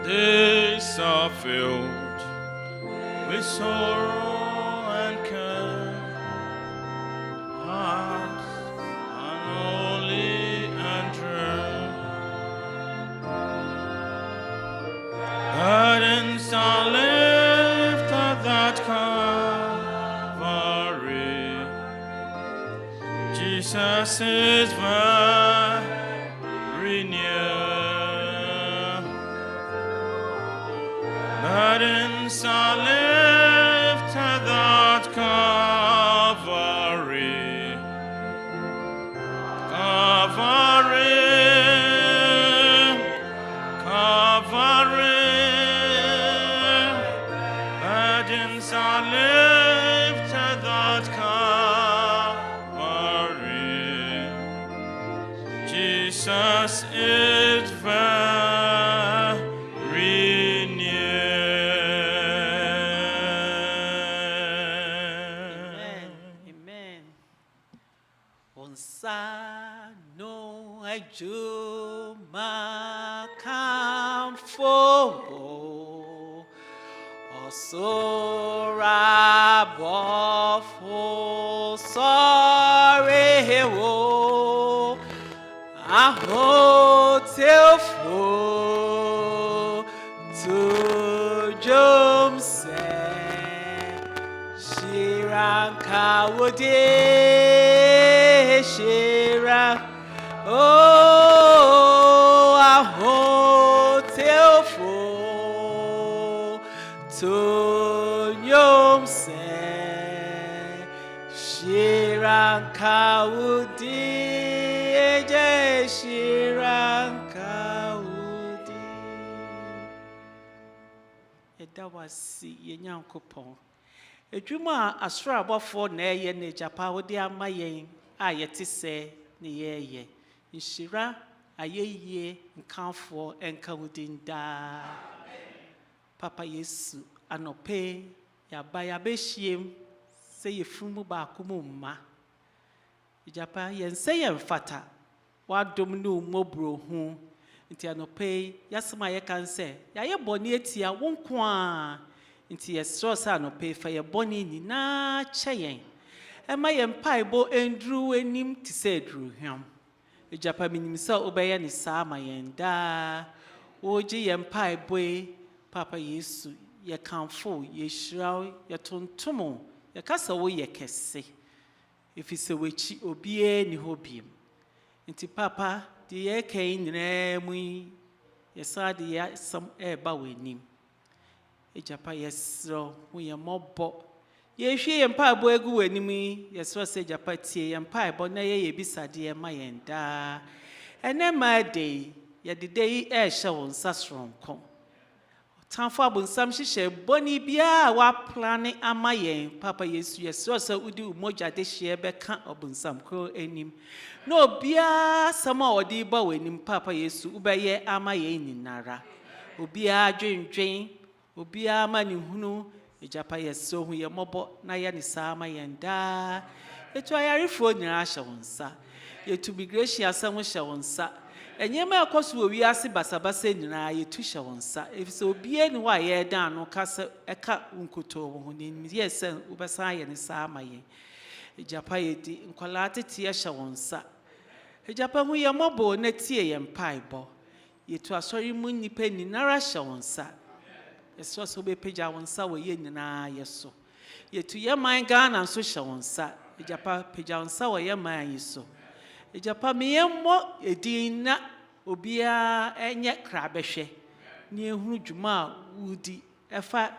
Days are filled with sorrow and care, hearts unholy and drear, burdens are lifted that Calvary. Jesus is very near. Burdens are lifted at Calvary. Calvary, Calvary. Burdens are lifted at Calvary. Jesus is very near. No, I do my comfort. Also, Rabbo, sorry, oh, I hotel for to Jomse, Shiranka would Shira, oh, a hotel for to Yomse, Shiranka woody, Shiranka woody. That was the young coupon. A juma a strap of 4 nay and a japa dear my ah, yet say, ye, in Shira, a ye, and count for and counting da. Papa Yesu, and pay, ya buy a beshim, say ye fumu bakumuma. Japa yen say yen fata, what domino mobro home, until no pay, yasma can say, ya bonitia won't qua, until ye straw no pay for your bonny na chayin. And my empire bo and drew and him to say drew him. The Japanese himself obey any sama and da. Oji empire boy, Papa Yesu, ye can't fool, ye shroud, ye tontomo, ye cast away ye kesse. If it's a witchy obey any hobium. Into Papa, the ye cane name, ye saw the some air bowing him. A Japan yes, we are more bought. Ye she empire boy go enemy, yes, was a Japati empire, but nay, ye beside dear my and da. And then my day, yet the day air shall on Sasron come. Time for some she bonny bia, what planning am I, Papa yes, yes, so would do moja this year back up on some crow enim. No bia, some more deba when him Papa yes, ubay am I in Nara. Ubia drain, ubia mani hunu. Ijapa yeso hu ye mobo na ye ni sama yenda etu ayarefo nyira hye wonsa yetu gracious asem hye wonsa enyema akoso owi ase basabasa nyira yetu hye wonsa efise obie ni wa ye dan no kasa eka nkoto ho ni yese ubesa ye ni sama ye ijapa yedi nkwala tete ye hye wonsa ijapa hu ye mobo na tie ye mpaibo yetu asori mu nipa ni nara hye wonsa. Yes, so be peja wonsa we ye nyina yeso. Yetu ye man Ghana so hye wonsa. Ejapa peja wonsa we ye man yeso. Ejapa me ye mo edin na obia enye kra behwe. Ni ehunu dwuma wudi efa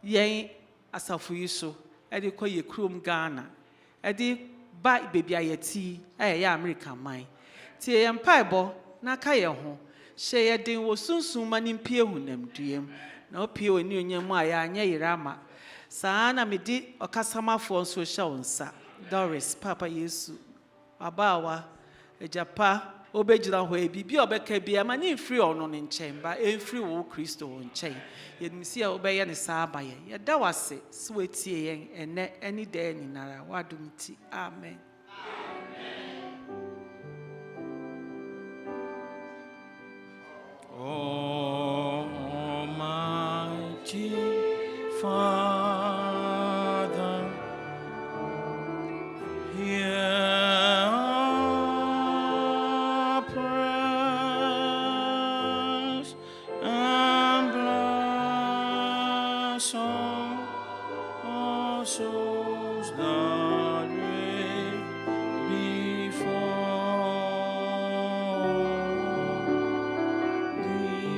yen asafu yeso. Ede ko ye krom Ghana. Ede ba bebi ayeti ye America man. Tie ye mpaibo na ka ye ho. Hye ye den wo sunsun manimpie hunam duem. No pio ni onyam a ya anya yirama saa na medi okasamafo nso hye wonsa Doris Papa Yesu abawa ejapa obegira ho ebibi obeka bia ma ni free ono ne nchen ba enfree wo Kristo wo nchen yenimsi a obeye ne saa baye yeda wase so wetie yen ene any day ni nara wadumti amen. Oh Father, hear our prayers and bless all souls that wait before thee.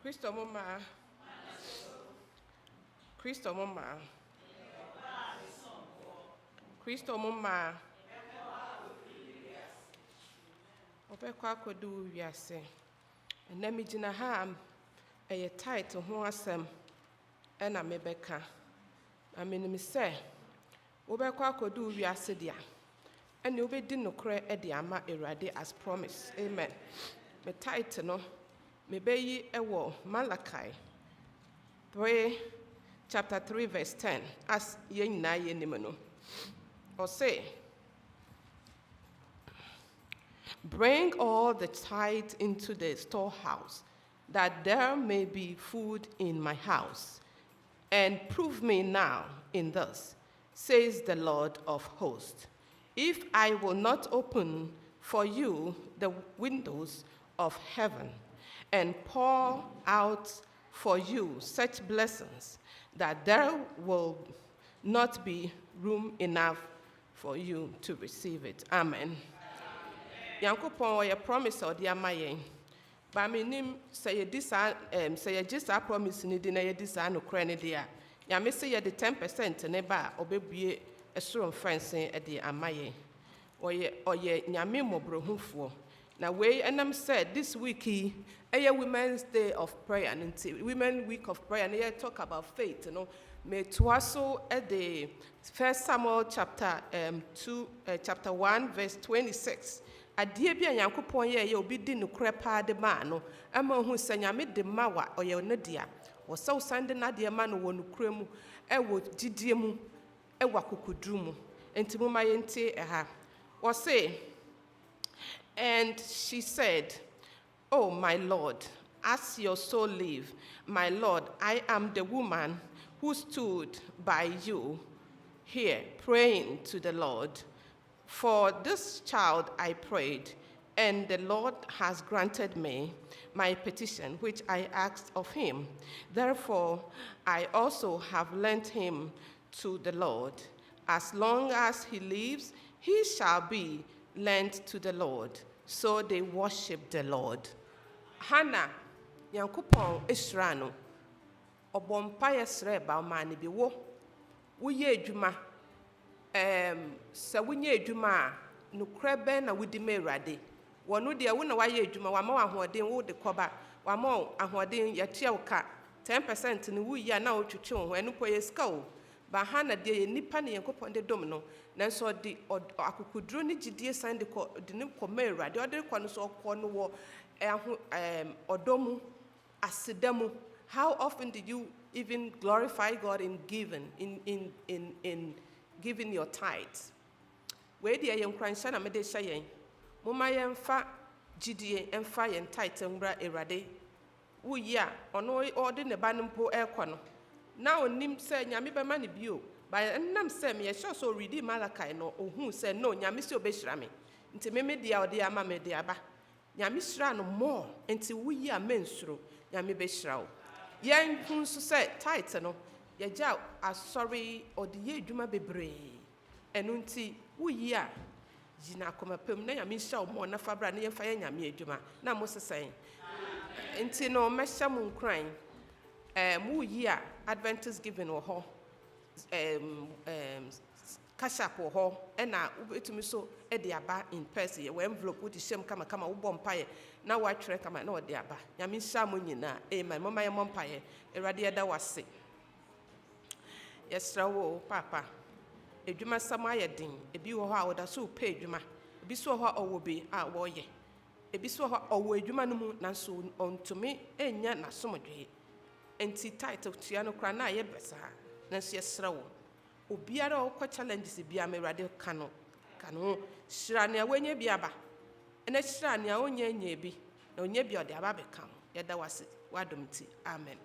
Kristo mama. Kristo mama. Kristo mama. Obekwa akodu wiase. Ena mi gina ha eye title ho asem ena mebeka. Aminim se obekwa akodu wiase dia. Ene obedi nokre e de ama Awurade as promise. Amen. Me title no mebeyi ewo Malachi 3 chapter 3 verse 10 as ye nyina ye nim no. Or say, bring all the tithe into the storehouse, that there may be food in my house, and prove me now in this, says the Lord of hosts, if I will not open for you the windows of heaven and pour out for you such blessings that there will not be room enough for you to receive it. Amen. Yankopon ye promise or the amaye. Ba menim say ye disa say ye just a promise ni di na ye disa no kra ne dia. Ya me say ye the 10% ne ba obebue esoro mfranse e de amaye. Oye nyame mobrohufo. Na we enam said this week a Women's Day of Prayer and Women Week of Prayer and here talk about faith, you know. Me tuaso at the 1 Samuel chapter 1 verse 26. Adie bia Yankopon ye obi di no krepa de ma no ama hu sanyame de mawa oye onadia wo saw sande na de ma no wo no kremu e wo gidie mu e wa kokudru mu enti mu ma yente ha wo say. And she said, oh, my Lord, as your soul live, my Lord, I am the woman who stood by you here praying to the Lord. For this child I prayed, and the Lord has granted me my petition, which I asked of him. Therefore, I also have lent him to the Lord. As long as he lives, he shall be lent to the Lord. So they worship the Lord. Hannah, Yankupon Israno, Obompire Sreba mani bi wo. Wuye juma. Sa wunye juma no krebe na wudi merade. Wonu de wona waye juma wa ma ahoden wo de koba. Wa ma ahoden ya tia uka 10% ni wuya na otwetwe ho enu po yeska o. Ba Hannah de nipa ne Yankupon de dom no. Nanso de akukudro ni gidie san de ko de ne ko merade. O de ko no so ko no wo odomu asedamu. How often did you even glorify God in giving, in giving your tithes? Where the young Christ na me de say, Mama yemfa gidie emfa yen tithe mbra erade. Wo ya ono ode ne ba mpo ekɔ no. Na onim say nyame be ma ne bio. Ba nnam say me sure so read Malachi no ohun say no nyame se obehira me. Nti me dia ode ama me dia ba. Nyame hira no more enti wo ya mensuro nyame behira wo. Yen hun so say tithe no ye ja asori ode ye adwuma bebre. Enu nti wo ya jina akoma pem na nyame hira wo more na fabra na ye fa ye nyame adwuma na mo sesen. Enti no mesha mu nkran mu ya Adventist giving wo ho cash-up wɔ hɔ ɛna wobɛtumi so de aba in person yɛwɔ envelope wode hyɛm kamakama wobɔ mpaeɛ na woatwerɛ kama na wɔde aba nyame nhyira mo nyinaa amen moma yɛmmɔ mpaeɛ awurade yɛda wo ase yɛsrɛ wo papa edwuma sam ayɛ den ebi wɔ hɔ a wɔda so pɛ edwuma ebi so wɔ hɔ a ɔwɔ bi a wɔyɛ ebi so wɔ hɔ a ɔwɔ edwuma no mu nanso ɔntumi enya n'asomdwee enti title tua no kora na ayɛ bɛsaa nanso yɛsrɛ wo obiara a ɔkɔ challenges biara ma awurade ka no hyira nea wɔnyɛ bi aba ɛna hyira nea ɔnyɛ nyɛ bi na ɔnyɛ bi a ɔde aba bɛka ho yɛda wase wadom ti amen.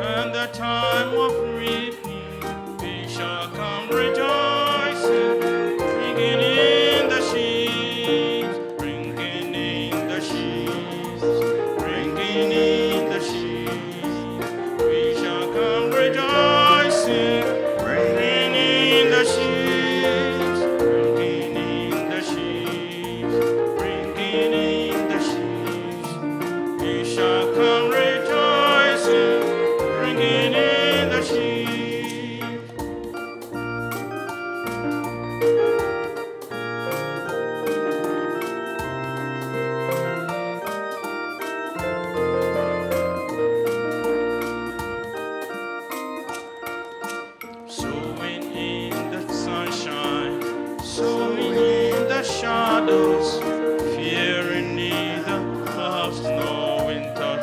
And the time of reaping, we shall come rejoicing, bringing in the sheaves, bringing in the sheaves, bringing in the sheaves. We shall come rejoicing, bringing in the sheaves, bringing in the sheaves, bringing in the sheaves. We shall come rejoicing, bringing in the sheaves. Sowing in the sunshine, sowing in the shadows, fearing neither frost nor winter,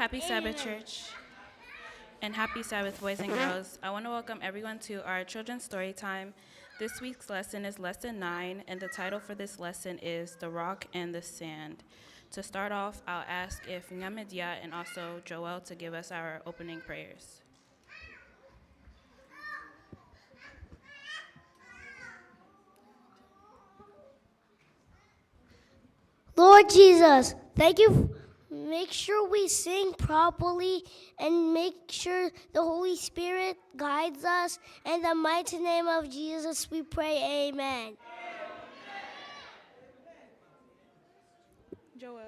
Happy Sabbath, church, and happy Sabbath, boys and girls. I want to welcome everyone to our children's story time. This week's lesson is Lesson 9, and the title for this lesson is The Rock and the Sand. To start off, I'll ask if Nyamidia and also Joel to give us our opening prayers. Lord Jesus, thank you. Make sure we sing properly and make sure the Holy Spirit guides us. In the mighty name of Jesus, we pray, amen. Joel.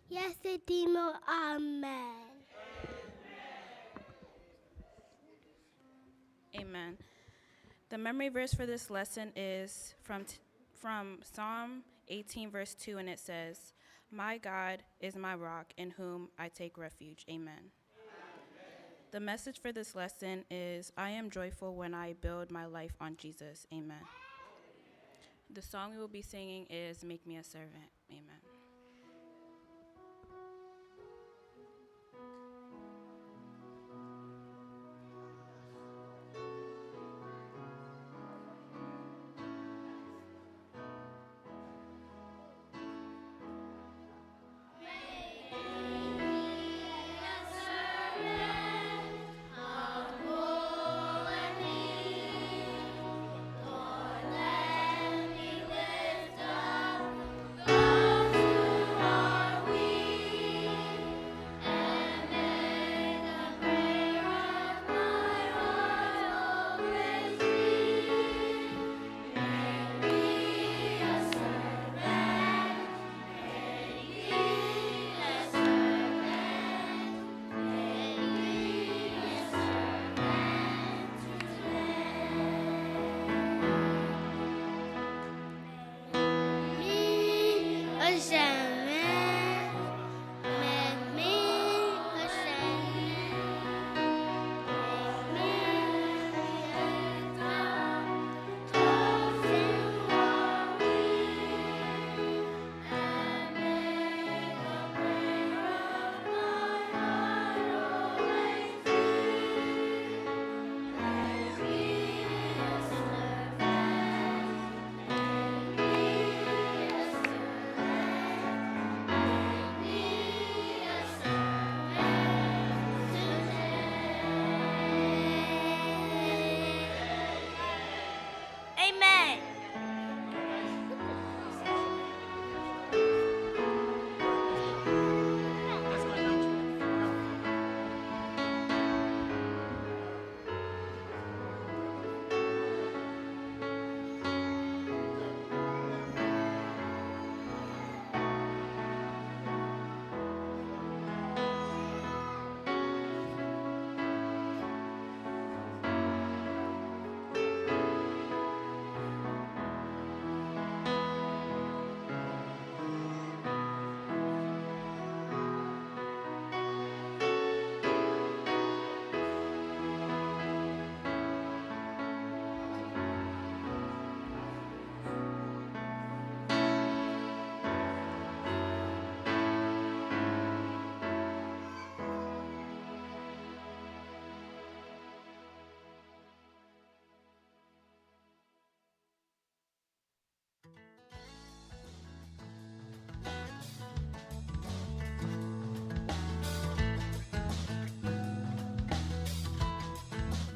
Yes, Dimo, amen. Amen. The memory verse for this lesson is from Psalm 18, verse 2, and it says, "My God is my rock in whom I take refuge." Amen. The message for this lesson is, "I am joyful when I build my life on Jesus." Amen. The song we will be singing is "Make Me a Servant." Amen.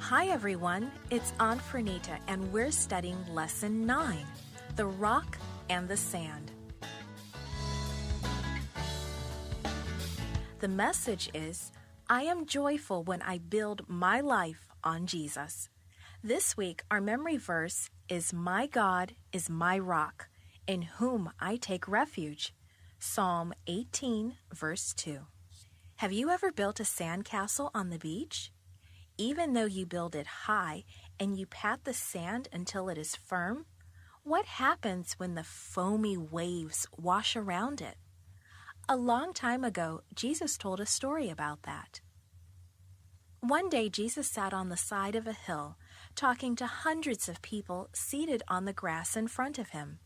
Hi everyone, it's Aunt Fernita and we're studying Lesson 9, The Rock and the Sand. The message is, I am joyful when I build my life on Jesus. This week, our memory verse is, My God is my rock, in whom I take refuge. Psalm 18, verse 2. Have you ever built a sandcastle on the beach? Even though you build it high and you pat the sand until it is firm, what happens when the foamy waves wash around it? A long time ago, Jesus told a story about that. One day, Jesus sat on the side of a hill, talking to hundreds of people seated on the grass in front of him.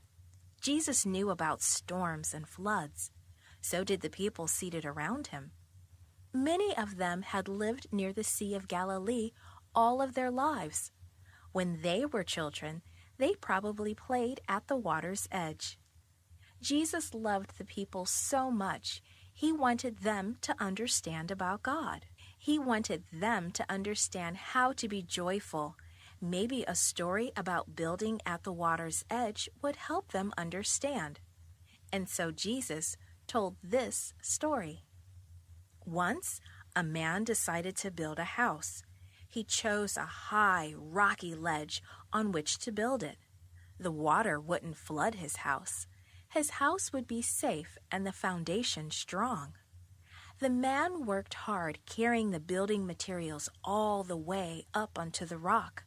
Jesus knew about storms and floods. So did the people seated around him. Many of them had lived near the Sea of Galilee all of their lives. When they were children, they probably played at the water's edge. Jesus loved the people so much, he wanted them to understand about God. He wanted them to understand how to be joyful. Maybe a story about building at the water's edge would help them understand. And so Jesus told this story. Once, a man decided to build a house. He chose a high, rocky ledge on which to build it. The water wouldn't flood his house. His house would be safe and the foundation strong. The man worked hard carrying the building materials all the way up onto the rock.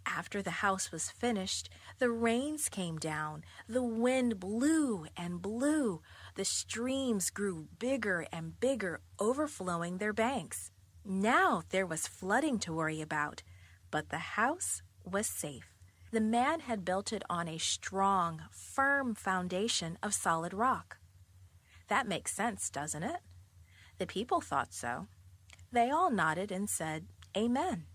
After the house was finished, the rains came down, the wind blew and blew, the streams grew bigger and bigger, overflowing their banks. Now there was flooding to worry about, but the house was safe. The man had built it on a strong, firm foundation of solid rock. That makes sense, doesn't it? The people thought so. They all nodded and said, "Amen."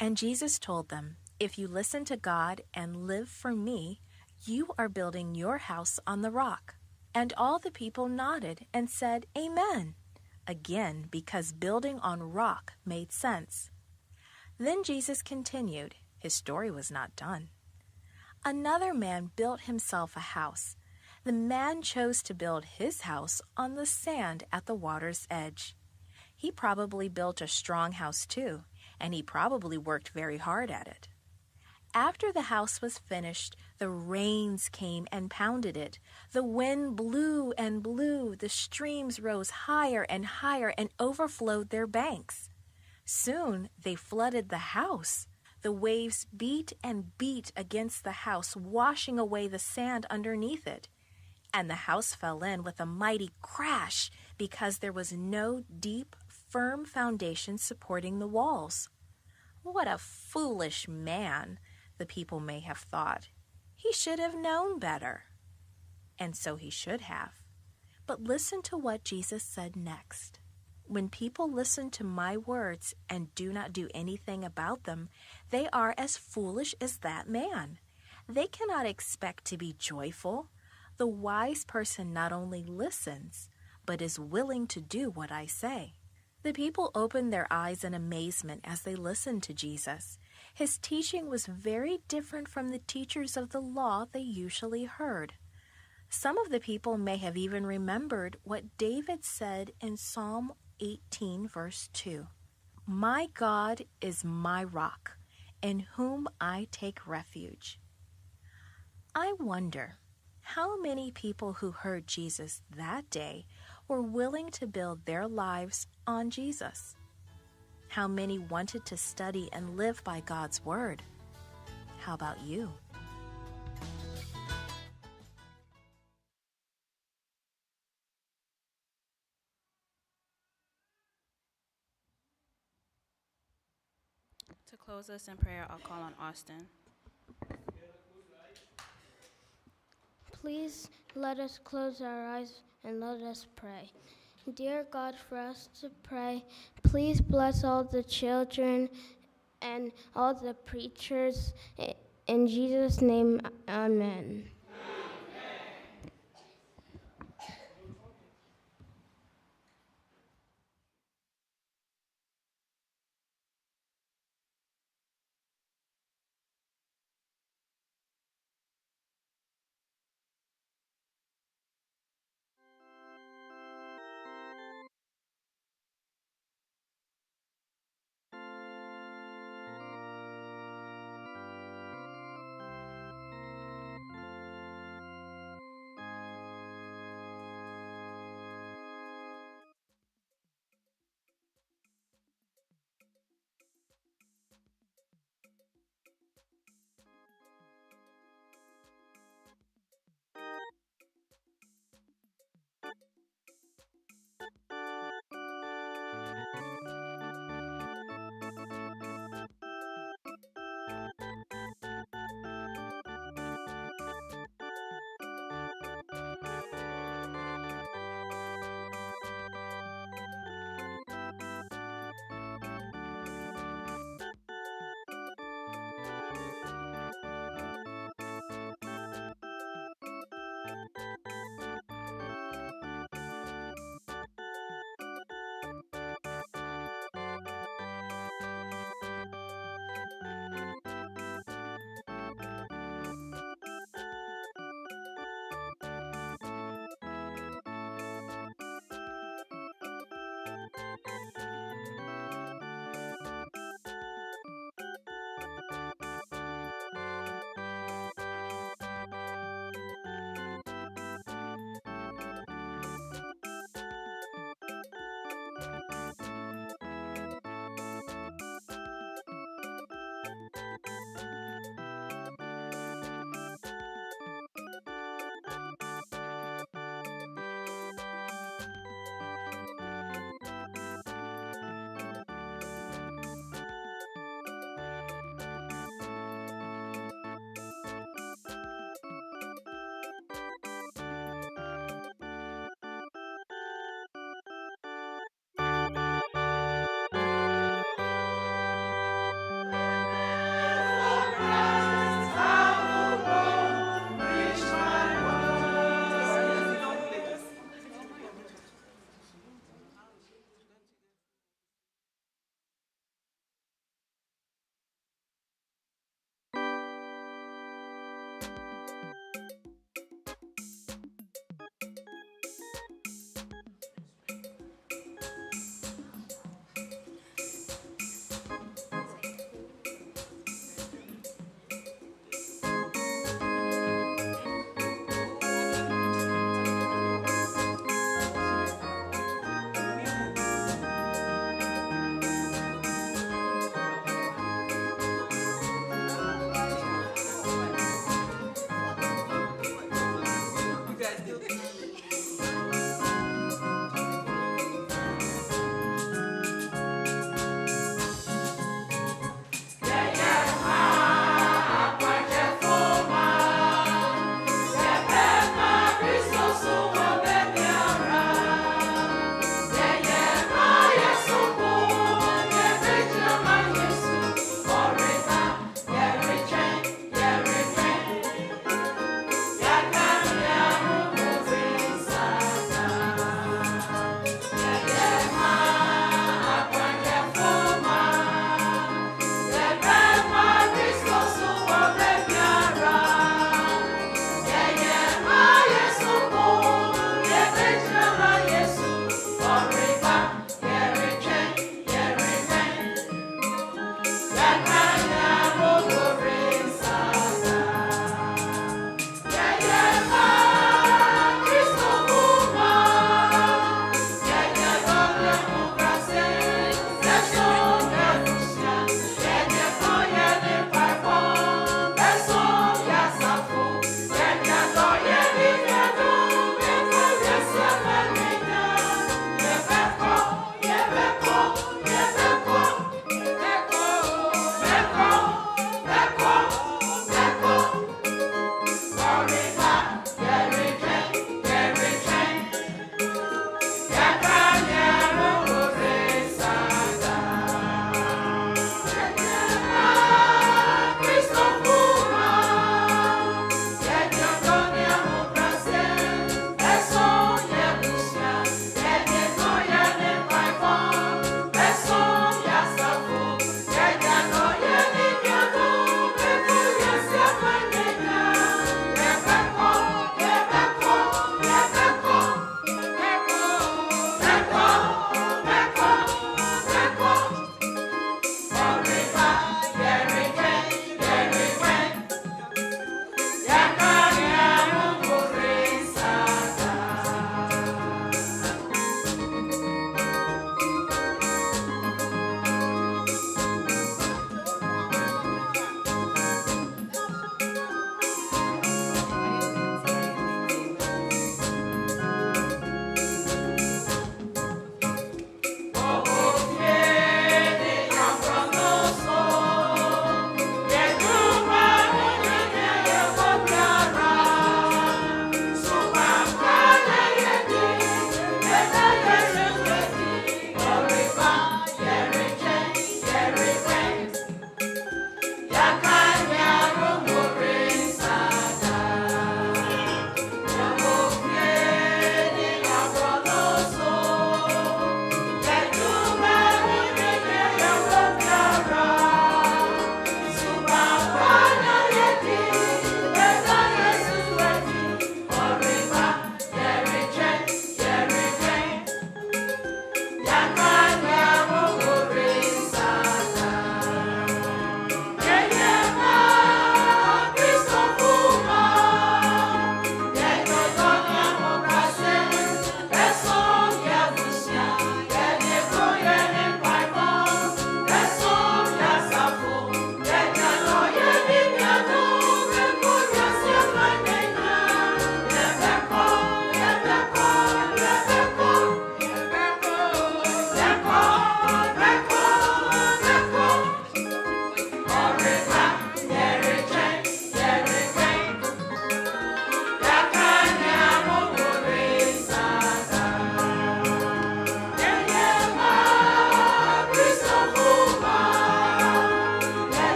And Jesus told them, "If you listen to God and live for me, you are building your house on the rock." And all the people nodded and said, "Amen," again, because building on rock made sense. Then Jesus continued. His story was not done. Another man built himself a house. The man chose to build his house on the sand at the water's edge. He probably built a strong house too, and he probably worked very hard at it. After the house was finished, the rains came and pounded it. The wind blew and blew. The streams rose higher and higher and overflowed their banks. Soon they flooded the house. The waves beat and beat against the house, washing away the sand underneath it. And the house fell in with a mighty crash because there was no deep, firm foundation supporting the walls. What a foolish man, the people may have thought. He should have known better. And so he should have. But listen to what Jesus said next. When people listen to my words and do not do anything about them, they are as foolish as that man. They cannot expect to be joyful. The wise person not only listens, but is willing to do what I say. The people opened their eyes in amazement as they listened to Jesus. His teaching was very different from the teachers of the law they usually heard. Some of the people may have even remembered what David said in Psalm 18, verse 2. "My God is my rock, in whom I take refuge." I wonder how many people who heard Jesus that day were willing to build their lives on Jesus. How many wanted to study and live by God's word? How about you? To close us in prayer, I'll call on Austin. Please let us close our eyes and let us pray. Dear God, for us to pray, please bless all the children and all the preachers. In Jesus' name, amen.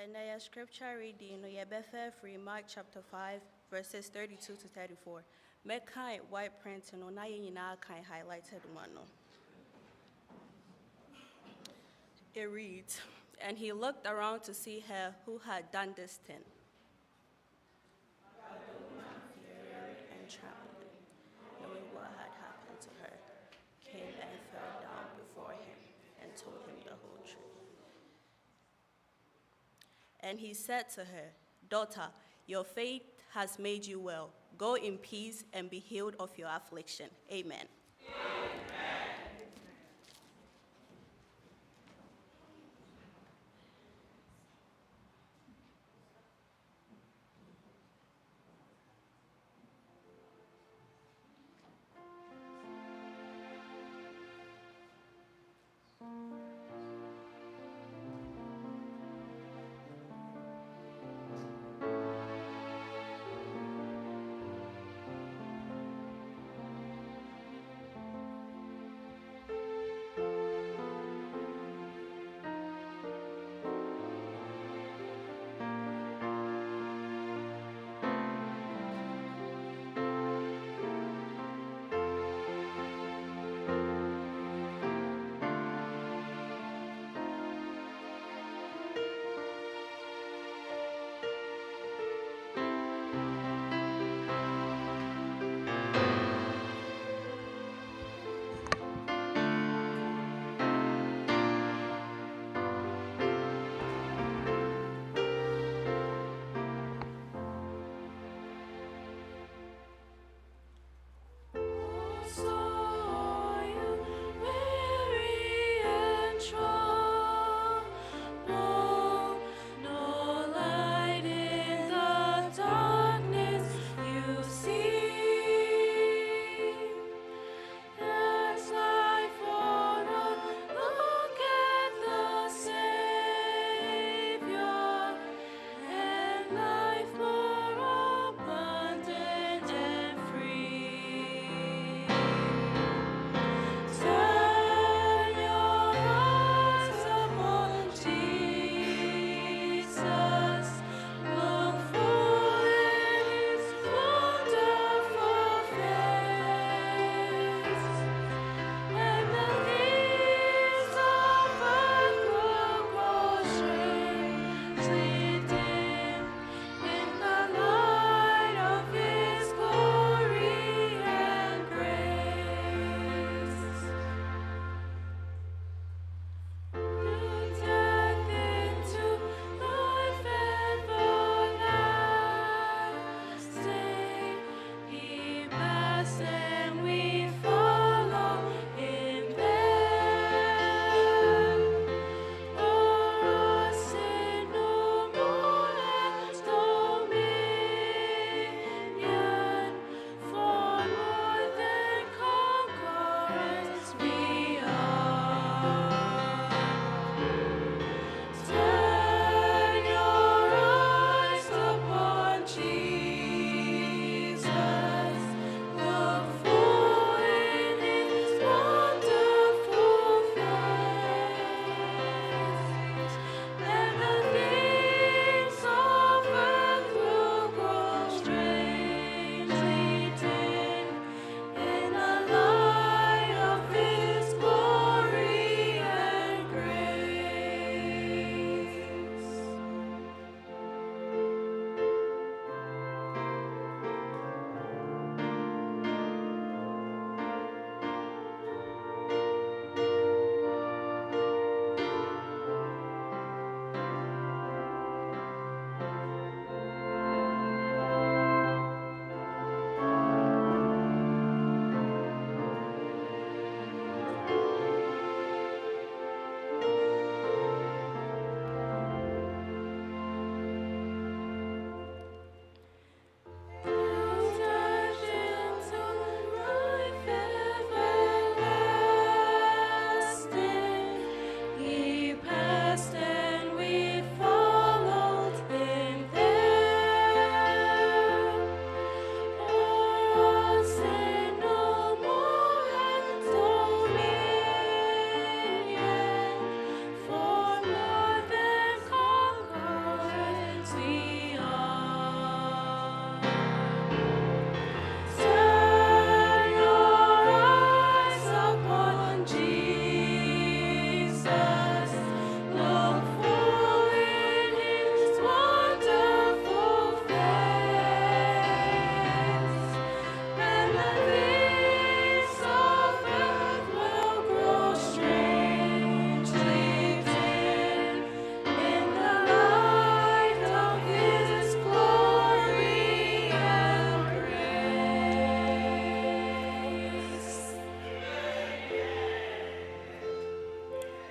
And our scripture reading, no yebefe free Mark chapter 5, verses 32 to 34. Make kind white print, no na yina kind highlighted one. It reads, and he looked around to see her who had done this thing. And trembling, knowing what had happened to her, came and fell down before him and told him the whole truth. And he said to her, daughter, your faith has made you well. Go in peace and be healed of your affliction. Amen.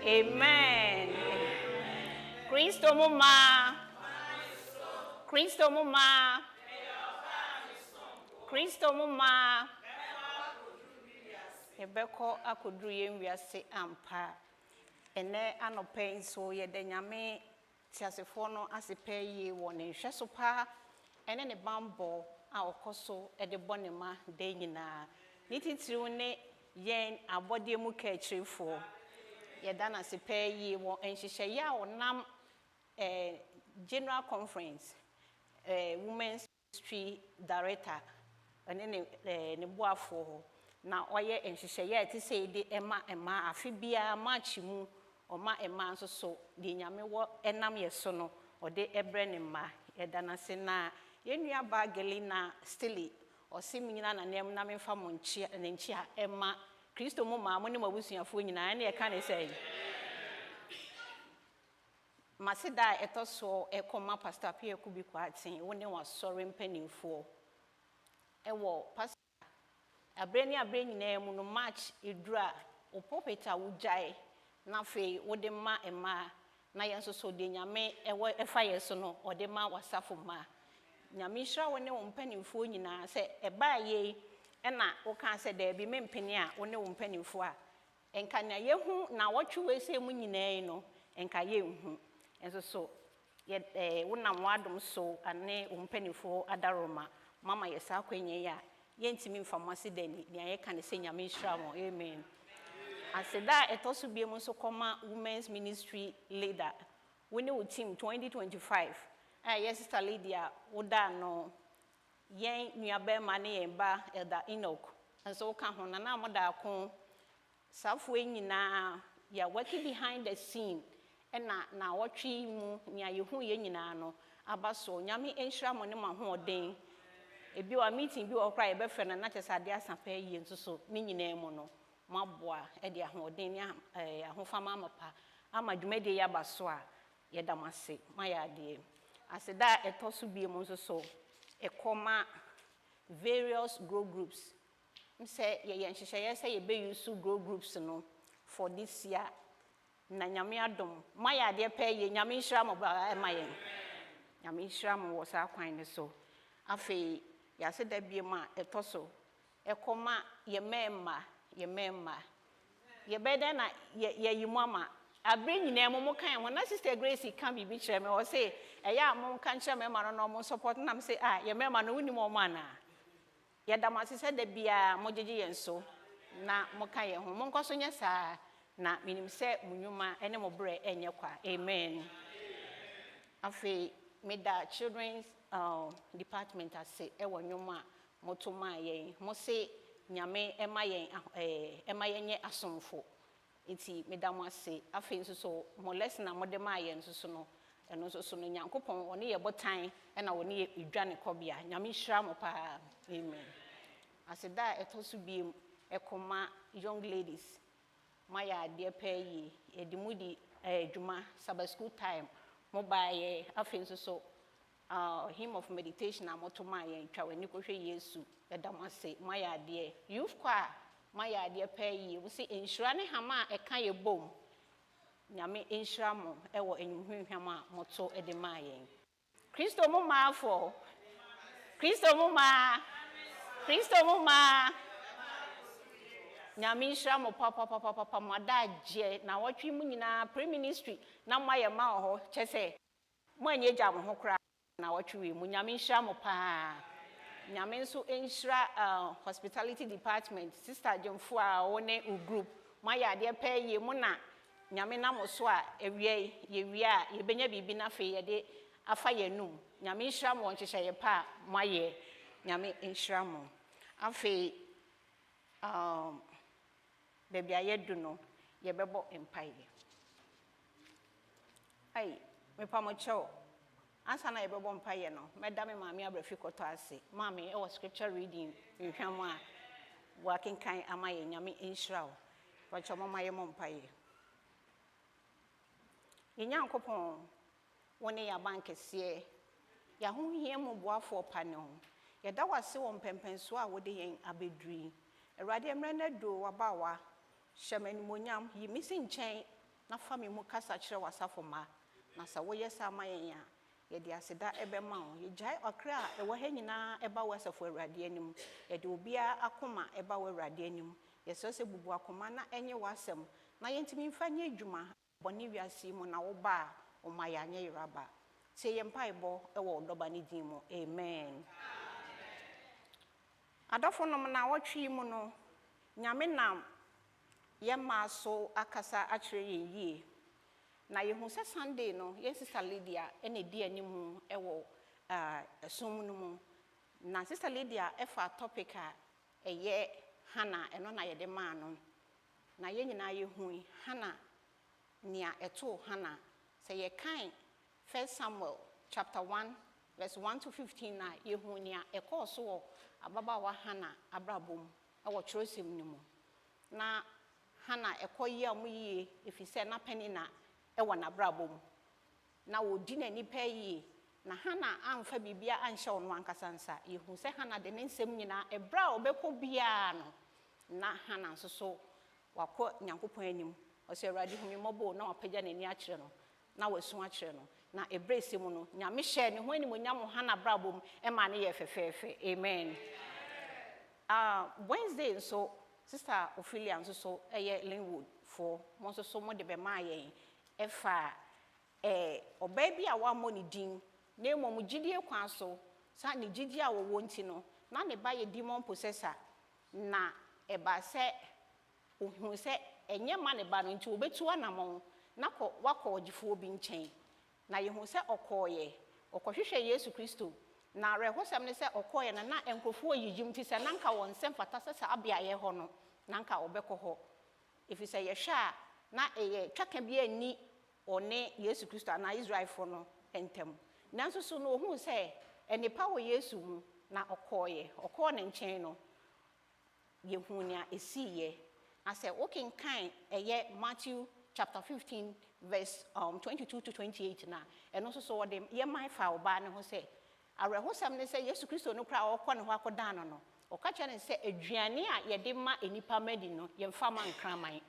Amen. Kristo muma. Kristo muma. Kristo muma. Ebeko akoduru yenwiase ampa. Ene anope nso ye de nyame tiasefo no asepa yi wo ne hwe so pa ene ne bambo a okoso e de bonema de nyina ni titiriw ne yen abode mu ka chirifo ye da na sepa yi wo enhihye ya onam general conference women's ministry director ene ne boafo na oye enhihye ya ti sei de ema afibia match mu Oma ema nso so de nyame wo enam yeso no ode ebre ne ma yedana se na yenua bageli na stili osiminina na nem na memfa mo nchi ne nchi a ema Kristo mu ma mo ne mabusuafo nyina na ye ka ne sei masida etoso ekoma pastor Pierre Kubi kwatin woni wasore mpanimfo ewo pastor abreni nyina mu no match edura opopeta wujai na fe wode ma ema na yenso so de nyame efa yeso no ode ma wasafo ma nyame hira woni wo mpanimfo nyina se eba ye na wo kan se da bi mempeni a woni wo mpanimfo a enka na yehu na wotwe se mu nyina no enka ye hu enso so ye wonam wadom so ane wo mpanimfo adaroma mama yesa akwenye ya yentimi mfamase dani ne ye kan se nyame hira mo amen Aseda etosu biemu so koma women's ministry leader. We know team 2025. Yes, Sister Lydia, Oda no yen nuabe mane yemba Elder Enoch. And so kan ho na moda ko safwe nyina ya working behind the scene. Na watwi mu nya yehu ye nyina no abaso nyame enhira mo ne ma ho oden. Ebi wa meeting bi okra ye be fe na chesade asafa yi nso ni nyina mu no. Mabwa edi ahoden ya ahofama amapa ama dwumede ya baso a yedamase mayade aseda etoso biemu nso so ekoma various grow groups mse ye nhihye se ye be use grow groups no for this year na nyame adom mayade pa ye nyame hira mo ba emaye nyame hira mo wo sa kwan ne so afi ya seda biemu a etoso ekoma ye memma ye memma ye beda na ye yimama abre nyina mo kan ho na sister Grace kan bibi kire me o say eya mo kan kire me ma no mo support na me say ye memma no wuni mo ma na ye da ma se da bia mo jeje ye nso na mo kan ye ho mo nkoso nya sa na minim se munyuma ene mo bre enye kwa amen afi me da children's department ase e wonyuma motoma ye mo say nyame ema yenye asomfo enti medamo ase afi nso so mo lesson na mode ma ye nso so no eno nso so no nyankopon one ye botan na one ye edwane kobia nyame hira mo pa amen aseda etoso biem ekoma young ladies maya de payi edimudi adwuma Sabbath school time mo ba ye afi nso so hymn of meditation amotoma ye twa wani ko hwe Yesu edamase mayade youth kwa mayade payi wo se enhira ne hama eka ye bom nyame enhira mo ewo enyuhwehwam a moto ede maye Kristo mo maafo Kristo mo ma Kristo mo ma nyame enhira mo papa madaje na wotwe mu nyina pre ministry na maye ma ho chese mo anye gya mo ho kra na wotwe mu nyame enhira mo pa nyame nso enhira hospitality department sister Jemfu a one u group mayade paye mu na nyame na mo so a ewie ye wie a ye benya bibi na fe ye de afa ye num nyame enhira mo nchehye ye pa maye nyame enhira mo afi bebia ye du no ye bebo empaye ai me pa mo chew ansa na ye bebo empaye no meda me maami abrafi koto ase maami e was scripture reading ehwam a working kan amaye nyame enhira wo wacho mama ye mo empaye ye nyankopon woni ya bankese ya ho hie mo boafo pa ne ho ye da wase wo mpempenso a wode yen abeduri erade emre na do wabawa hyemanimonyam yi misi nchen na fa me mu kasa kyerɛ wasafo ma na sa woyɛ sa ma yɛn a yɛde aseda ɛbɛma wo yɛgyae ɔkra a ɛwɔ ha nyinaa ɛba wo asafo Awurade anim yɛde obiara akoma ɛba wo Awurade anim yɛsɛ sɛ bubu akoma na ɛnyɛ wasɛm na yɛntimi mfa nyɛ adwuma bɔne wiase mu na wo ba a ɔma yɛanyɛ yeraba tie yɛn mpaebɔ ɛwɔ ɔdɔba ne din mu amen adɔfo nom na wɔtwe mu no nyame nam yɛma so akasa akyerɛ yɛn yie na yehu sɛ Sunday no yɛn sister Lydia ɛna di animu ɛwɔ ɛsom no mu na sister Lydia ɛfa topic a ɛyɛ Hannah ɛno na yɛde maa no na yɛn nyinaa yɛhu Hannah nea ɛto Hannah sɛ yɛkan 1 Samuel chapter 1 verse 1 to 15 na yɛhu nea ɛkɔɔ so wɔ ababaawa Hannah abrabom ɛwɔ kyerɛsɛm no mu na Hannah ɛkɔ yie a mo yie ɛfiri sɛ na pani na ɛwɔ n'abrabom na wɔdi n'ani pɛ yie na Hannah amfa bibia anhyɛ ɔno ankasa nsa yɛhu sɛ Hannah de ne nsɛm nyinaa ɛbra a ɔbɛkɔ biara no na Hannah nso so wakɔ Nyankopɔn anim ɔsɛ Awurade hu me mmɔbɔ na wapagya n'ani akyerɛ no na wasu akyerɛ no na ɛbrɛ sɛ mu no Nyame hyɛ ne ho animonyam Hannah brabom ɛma ne yɛ fɛfɛɛfɛ amen Wednesday nso sister Ophelia nso so ɛyɛ Linwood for mo nso so mo de bɛma yɛn ɛfa ɔbaa bi a wamɔ ne din na mmom gyidie kwan so sa ne gyidie a wɔwɔ nti no na ne ba yɛ demon possessor na ɛba sɛ ohu sɛ ɛnyɛ ma ne ba no nti wɔbɛtu anamɔn na wakɔ ɔgyefoɔ bi nkyɛn na yɛhu sɛ ɔkɔhwehwɛ Yesu Kristo na rɛhosɛm ne sɛ ɔkɔɔyɛ na nkurɔfoɔ yiyim ti sɛ nanka wɔn nsɛm fata sɛ sɛ abeayɛ hɔ no nanka ɔbɛkɔ hɔ ɛfiri sɛ yɛhwɛ a na ɛyɛ twaka bi ani ɔne Yesu Kristo ana Israelfoɔ no ntam nanso so no ohuu sɛ ɛnipa wɔ Yesu mu na ɔkɔɔ ne nkyɛn no yɛhu nea ɛsiiɛ asɛ wokenkan ɛyɛ Matthew chapter 15 verse 22 to 28 na ɛno nso so wɔde yɛman fa ɔbaa ne ho sɛ awerɛhosɛm ne sɛ Yesu Kristo no koraa ɔkɔ ne ho akɔdaa no no ɔka kyerɛ ne sɛ aduane a yɛde ma enipa madi no yɛmfa ma nkraman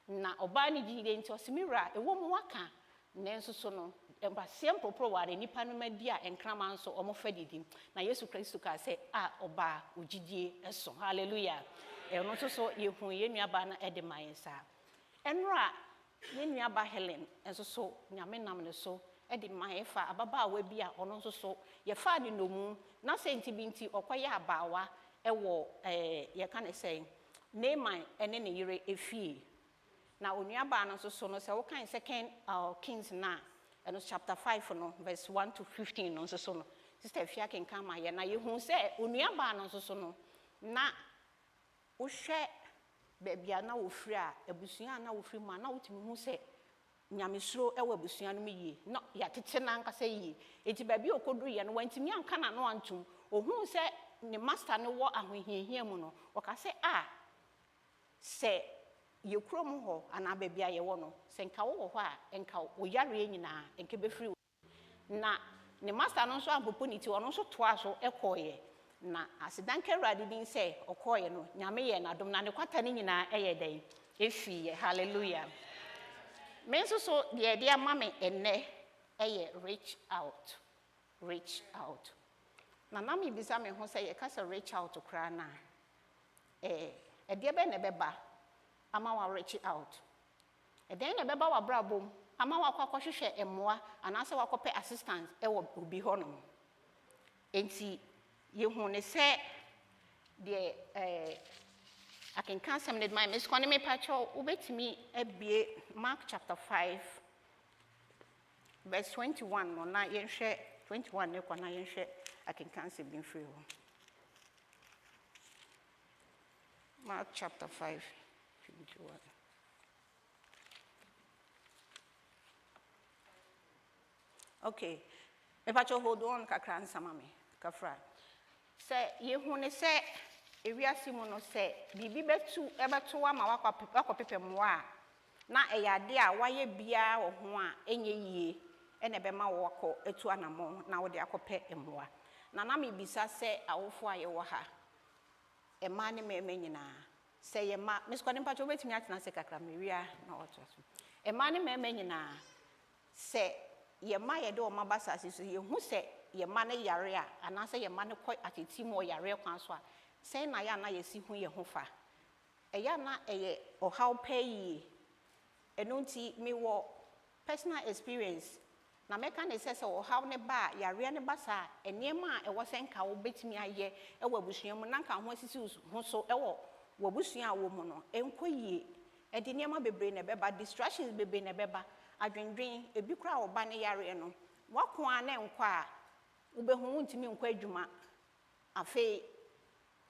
na ɔbaa ne gyidie nti ɔsɛ me wura ɛwɔ mu waka nanso so no ɛmpaseɛ mproporo wɔ enipa no madi a nkraman nso ɔmo fa didi na Yesu Kristo kaa sɛ ɔbaa ogyidie ɛso hallelujah ɛno nso so yɛhu yɛn nuabaa no ɛde ma yɛn saa ɛnora yɛn nuabaa Helen nso so nyame nam ne so ɛde ma yɛfa ababaawa bi a ɔno nso so yɛfa ne nomu na sɛ nti bi nti ɔkɔyɛ abaawa ɛwɔ yɛka ne sɛ Naaman ɛne ne yere efie na onuabaa no nso so no sɛ wokan 2 Kings na ɛno chapter 5 no verse 1 to 15 no nso so no sister Afia kenkan ma yɛ na yɛhu sɛ onuabaa no nso so no na wohwɛ baabi a na wofiri a abusua a na wofiri mu a na wotumi hu sɛ nyamesuro ɛwɔ abusua no mu yie na yɛatete na ankasa yie enti baabi a ɔkɔduru yɛ no wantumi anka na no antom ohuu sɛ ne master no wɔ ahohiahia mu no ɔka sɛ sɛ yɛkuro mu hɔ anaa baabi a yɛwɔ no sɛ nka wowɔ hɔ a nka woyareɛ nyinaa nka bɛfiri na ne master no nso ampopo ne ti ɔno nso toa so ɛkɔɔyɛ na asedanka Awurade din sɛ ɔkɔɔyɛ no nyame yɛ n'adom na ne kwata ne nyinaa ɛyɛ dɛn ɛfiiɛ hallelujah me nso so deɛ ɛde ama me ɛnnɛ ɛyɛ reach out na na mebisa me ho sɛ yɛka sɛ reach out koraa na ɛdeɛ bɛ na ɛbɛba ama wa reach out ɛdeɛ na ɛbɛba w'abrabom ama wakɔ akɔhwehwɛ mmoa anaasɛ wakɔpɛ assistance ɛwɔ obi hɔ nom enti yɛhu ne sɛ deɛ akenka asɛm ne ma mesikɔ ne mepakyɛw wobɛtumi abie Mark chapter 5 verse 21 no na yɛnhwɛ 21 ne kɔ na yɛnhwɛ akenka asɛm bi mfiri hɔ Mark chapter 5 21 okay mepakyɛw hold on kakra nsama me kafra sɛ yɛhu ne sɛ ewiase mu no sɛ bibi ɛbɛto ama wakɔpepɛ mmoa a na ɛyɛ ade a wayɛ biara wɔ ho a ɛnyɛ yie ɛna ɛbɛma wakɔ etu anamɔ na wode akɔpɛ mmoa na mebisa sɛ awofo a yɛwɔ ha ɛma ne mɛmɛ nyinaa sɛ yɛma mesikɔ ne mpakyɛ wobɛtumi atena sɛ kakra mewia na wɔto so ɛma ne mɛmɛ nyinaa sɛ yɛma yɛde ɔma ba saase so yɛhu sɛ yɛma ne yare a anaasɛ yɛma ne kɔ ateti mu wɔ yare kwan so a sɛn na yɛ ana yɛsi hu yɛ ho fa ɛyɛ na ɛyɛ ɔhaw pɛ yie ɛno nti mewɔ personal experience na mɛka ne sɛ sɛ ɔhaw ne ba a yare ne ba saa nneɛma a ɛwɔ sɛ nka wobɛtumi ayɛ ɛwɔ abusua mu na nka ho asisi ho so ɛwɔ w'abusua a wɔ mu no ɛnkɔ yie ɛde nneɛma bebree na ɛbɛba distractions bebree na ɛbɛba adwendwen ebi kora a ɔba ne yare no wako a na nkɔ a wobɛhu wontumi nkɔ adwuma afei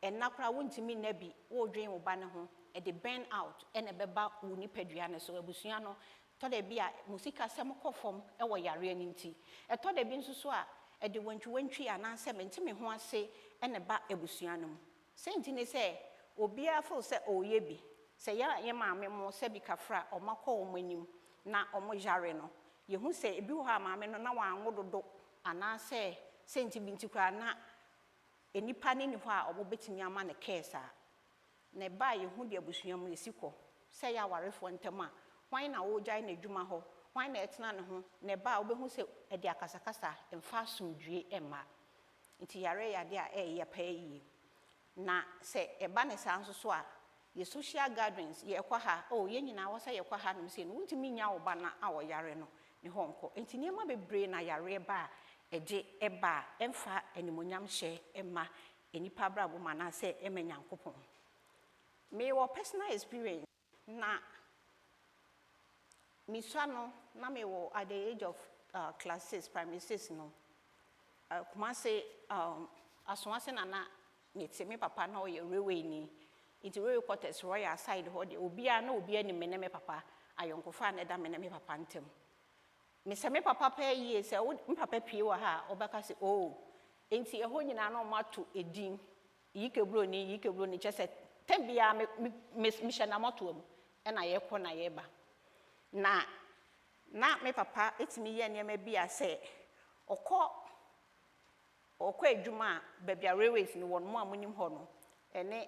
ɛnna kora wontumi nna bi wodwen wo ba ne ho ɛde burn out ɛna ɛbɛba wo nipadua ne so abusua no tɔda bi a musika sɛm kɔ fam ɛwɔ yare no nti ɛtɔda bi nso so a ɛde wantwi anaasɛ mente me ho ase ɛna ba abusua no mu sɛnti ne sɛ obiara fo sɛ ɔyɛ bi sɛ yɛ maame mo sɛ bi kafra ɔma kɔ wɔn anim na ɔmo yare no yehu sɛ ebi wɔ ha maame no na wanwo dodo anaasɛ sɛnti bi nti kora na enipa ne ni hɔ a ɔmo betumi ama ne kɛɛsa na ba yehu de abusua mu esi kɔ sɛ yɛ awarefoɔ ntɛm a hwan na wogyae na adwuma hɔ hwan na ɛtena ne ho na ba a wobɛhu sɛ ɛde akasakasa mfa asomdwie ɛma nti yare yɛ ade a ɛyɛ pɛɛ yie na sɛ ɛba ne saa nso so a yɛ social gatherings yɛkɔ ha yɛn nyinaa wɔ sɛ yɛkɔ ha nom sɛ no wontumi nya wo ba na a wɔyare no ne hɔ nkɔ nti nneɛma bebree na yare ba a ɛgye ɛba a ɛmfa animonyam hyɛ ɛma enipa brabɔ ma na sɛ ɛma Nyankopɔn mewɔ personal experience na misua no na mewɔ at the age of class 6 primary 6 no Kumase asomase na mete me papa na ɔyɛ railway ni nti railway quarters royal side hɔ de obia na obia ni me ne me papa ayɔnkofa na da me ne me papa ntem me sɛ me papa pɛ yie sɛ me papa pie wɔ ha ɔbɛka sɛ enti ɛhɔ nyina na ɔmato edin yikebro ni kyɛ sɛ tembia me hyɛ na moto am ɛna yɛkɔ na yɛba na me papa etimi yɛ nneɛma bi a sɛ ɔkɔ adwuma a baabi a railways ni wɔn mu a munim hɔ no ɛne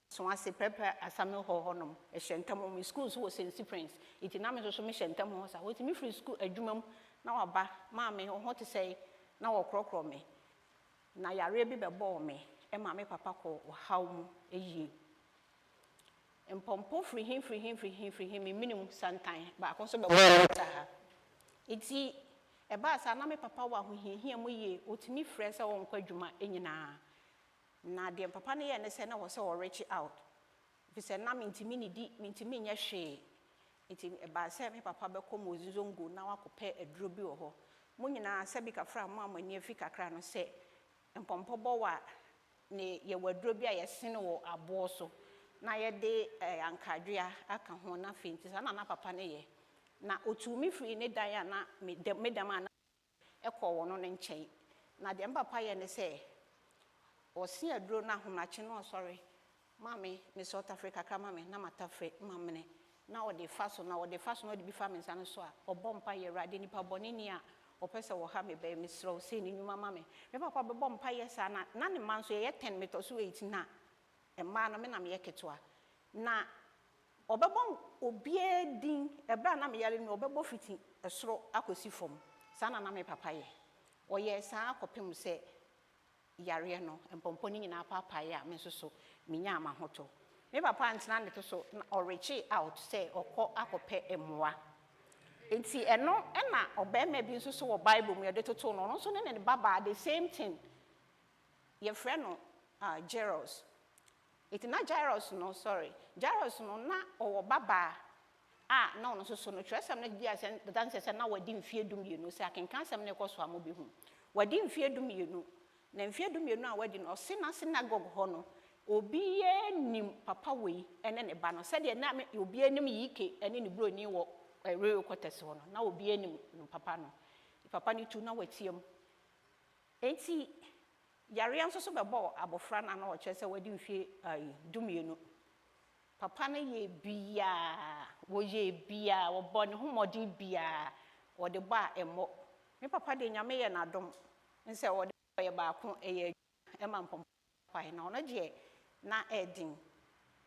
so ase prepare asame hɔ nom ɛhyɛ ntam mu school so wɔ St. Prince iti na me so me hyɛ ntam hɔ sa wɔtimi free school adwuma mu na waba maame ho te sɛ na wɔkrɔkrɔ me na yare bi bɛbɔ me ɛma me papa kɔ ɔhaw mu ɛyie mpɔmpɔ free him minimum santan ba ko so bɛbɔ ta iti ɛba sa na me papa wɔ ahohiahia mu yie otimi frɛ sɛ wɔnkɔ adwuma ɛnyinaa na de papa ne yɛ ne sɛ na wɔ sɛ wɔ reach out bi sɛ na mentimi nyɛ hwee iti ɛba sɛ me papa bɛkɔ mo zizongo na wakɔpɛ aduro bi wɔ hɔ mo nyinaa sɛ bi kafra mo amani afi kakra no sɛ mpɔmpɔ bɔ wa ne yɛ waduro bi a yɛsene wɔ aboɔ so na yɛde ankadua aka ho na fenti sa na papa ne yɛ na otumi free ne dan a na medam ana ɛkɔ wɔ no ne nkyɛn na de papa yɛ ne sɛ ɔsi aduro na ahomakye no ɔsɔre mame me South Africa ka mame na matafre mamene na ɔde fa so na ɔde bi fa me nsa no so a ɔbɔ mpa yɛ rade nipa bɔne ni a ɔpɛ sɛ wɔ ha me bɛɛ me srɛ sɛ ne nnwuma mame me papa bɛbɔ mpa yɛ saa na ne ma nso yɛ 10 metɔ so 8 na ɛma no me na me yɛ ketewa na ɔbɛbɔ obiara din ɛbra na me yare no ɔbɛbɔ fiti ɛsoro akɔsi fam saa na me papa yɛ ɔyɛ saa akɔpem sɛ yare no mpɔmpɔ ni nyina papa yɛ a me nso so menya amahoto me papa antena ne to so na ɔreche out sɛ ɔkɔ akɔpɛ emoa enti ɛno ɛna ɔbɛma bi nso so wɔ Bible mu yɛde toto no nso ne baba the same thing yɛ frɛ no Jairus enti na Jairus no na ɔwɔ baba a na ɔno nso so no twɛsɛm no dia sɛ danse sɛ na wadi mfie dumienu sɛ akenkan sɛm ne kɔ so a mo bi hu wadi mfie dumienu na mfie dumienu a wadi no ɔse na synagogue hɔ no obi nim papa wei ene ne ba no sɛ de na obi anim yike ene ne broni wɔ real quarters hɔ no na obi anim no papa no tu na watiam enti yare nso so bɛbɔ abofra na ɔkyerɛ sɛ wadi mfie dumienu papa no yɛ bia wɔbɔ ne homɔden bia wɔde ba ɛmmɔ me papa de nyame yɛ nadom nsɛ wɔde yɛ baako ɛyɛ ɛma mpɔmpɔ na ɔno gye na ɛdin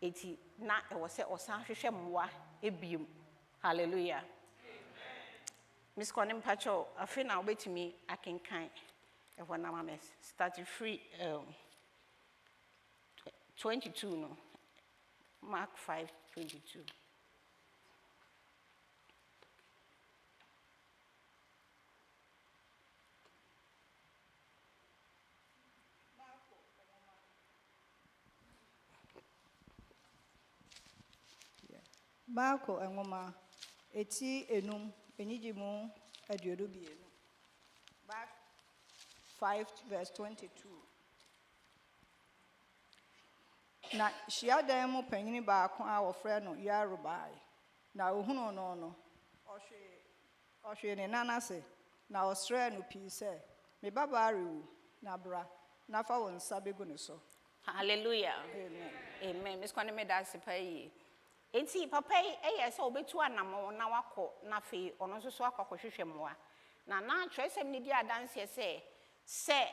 eti na ɛwɔ sɛ ɔsan hwehwɛ mmoa ebiem Hallelujah. Miss Conim Pacho, I feel now wait to me, I can kind of when I'm starting free 22, no. Mark 5:22. Marco Engoma, eti enum, enijimu, adiodubienu. Mark 5:22. Na shiademu penini baako a wɔfrɛ no Yarubai. Na ohunu no. Ɔhwe ne nanase. Na ɔsrɛ no pii sɛ, me babaa rewu, na bra, na fa wo nsa begu ne so. Hallelujah. Amen. Amen. Miss Conim me da sepai. Enti papa eye se obetu anamo na wako na fe ono nso so akwa hwehwe mmoa. Na tresem ni di adanse se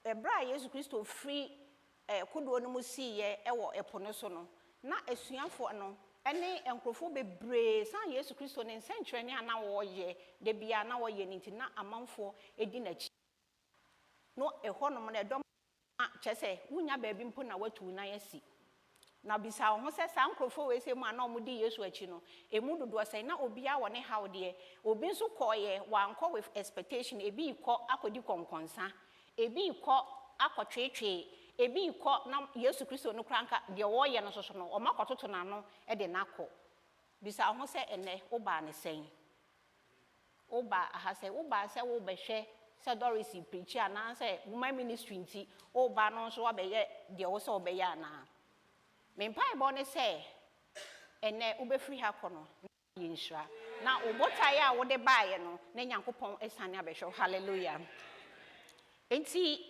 ebra Yesu Kristo free kodo no mu siye ewo epono so no na asuafo no ene enkrofo bebre san Yesu Kristo ne nsentwere ne ana wo ye de bia na wo ye nti na amanfo edi na chi no ehonom na edom chese wunya baabi mpo na watu na yasi na bisa ho se san krofo we se mu ana omudi Yesu achi no emu dodo sai na obia wo ne hawde obi nso koye wankọ with expectation ebi ikọ akodi konkonsa ebi ikọ akotwetwe ebi ikọ na Yesu Kristo no kranka de wo ye no soso no o makototo na no e de nakọ bisa ho se ene oba ne sen oba aha se oba se wo behwe se Doris preach ana se woman ministry nti oba no so obeye de wo se obeye ana me mpai bo ne se ene ubefri ha kono yinhra na obotaye a wo de baaye no na Nyankopon esane abehwe hallelujah enti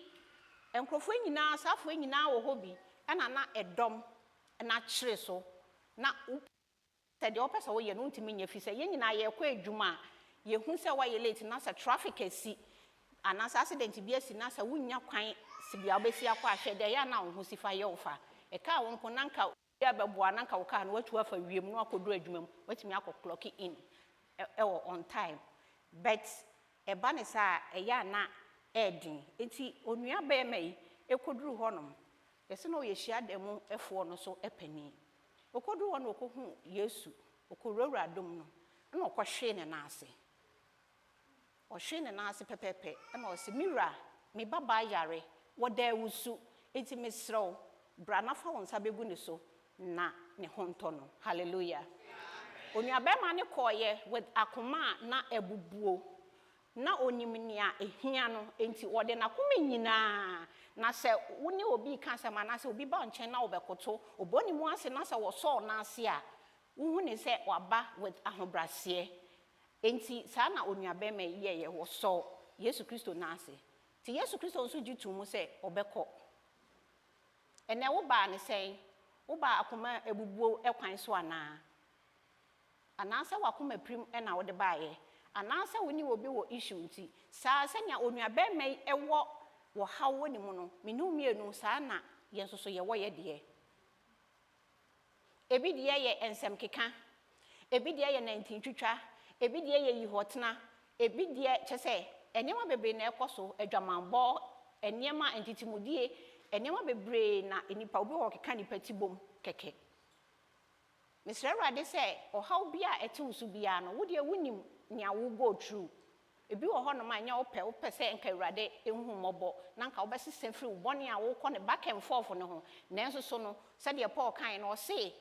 enkrofo nyina safo nyina wo hobi ana na edom na kire so na se de opesa wo ye no ntimi nya fi se ye nyina ye kwa adwuma ye hu se wa ye late na se traffic asi ana accident bi asi na se wunya kwan se bia obesi akwa ahwe de ya na wo hu sifa ye ofa e ka wo nko nanka ya beboa nanka wo ka na watu afa wiem no akoduru adwuma mu watimi clock in on time but e ba ne sa e ya na edin enti onua ba mai ekoduru honom yesi no ye hia demu efo no so epani okoduru ho no okohu Yesu okorura dom no na okohwe ne na ase ohwe ne na ase pepepe na o se mira me baba yare woda wusu enti mesrew bra na fa won sa begu ne so na ne honto no hallelujah onua ba ma ne koye with akoma na ebubuo na onimnia ehia no enti wode na koma nyina na se woni obi ka se ma na se obi ba nchen na obekoto oboni mu ase na se wo so na ase a wu ne se waba with ahobrase enti sa na onua ba ma ye wo so Yesu Kristo na ase ti Yesu Kristo nso gitu mu se obeko ene wo ba ne sen wo ba akoma ebubuo ekwan so ana se wakoma prim na wo de baaye anansa woni obi wo issue nti saa senya onua ba mai ewo wo hawo ni mu no menu mienu saa na ye nsoso ye wo ye de ebi de ye ensem keka ebi de ye 19 twitwa ebi de ye yihotena ebi de chese enema bebre na ekoso adwamanbo enema entitimudie enema bebre na enipa obi wo keka nipa tibom keke Mr. Rade say o how bia eti usu bia no wo de wunim nia wo go through ebi wo ho no ma nya wo pe se nka Awurade ehu mobo na nka wo besese free wo bone a wo kɔ ne back and forth no ho na enso so no se de Paul kan no se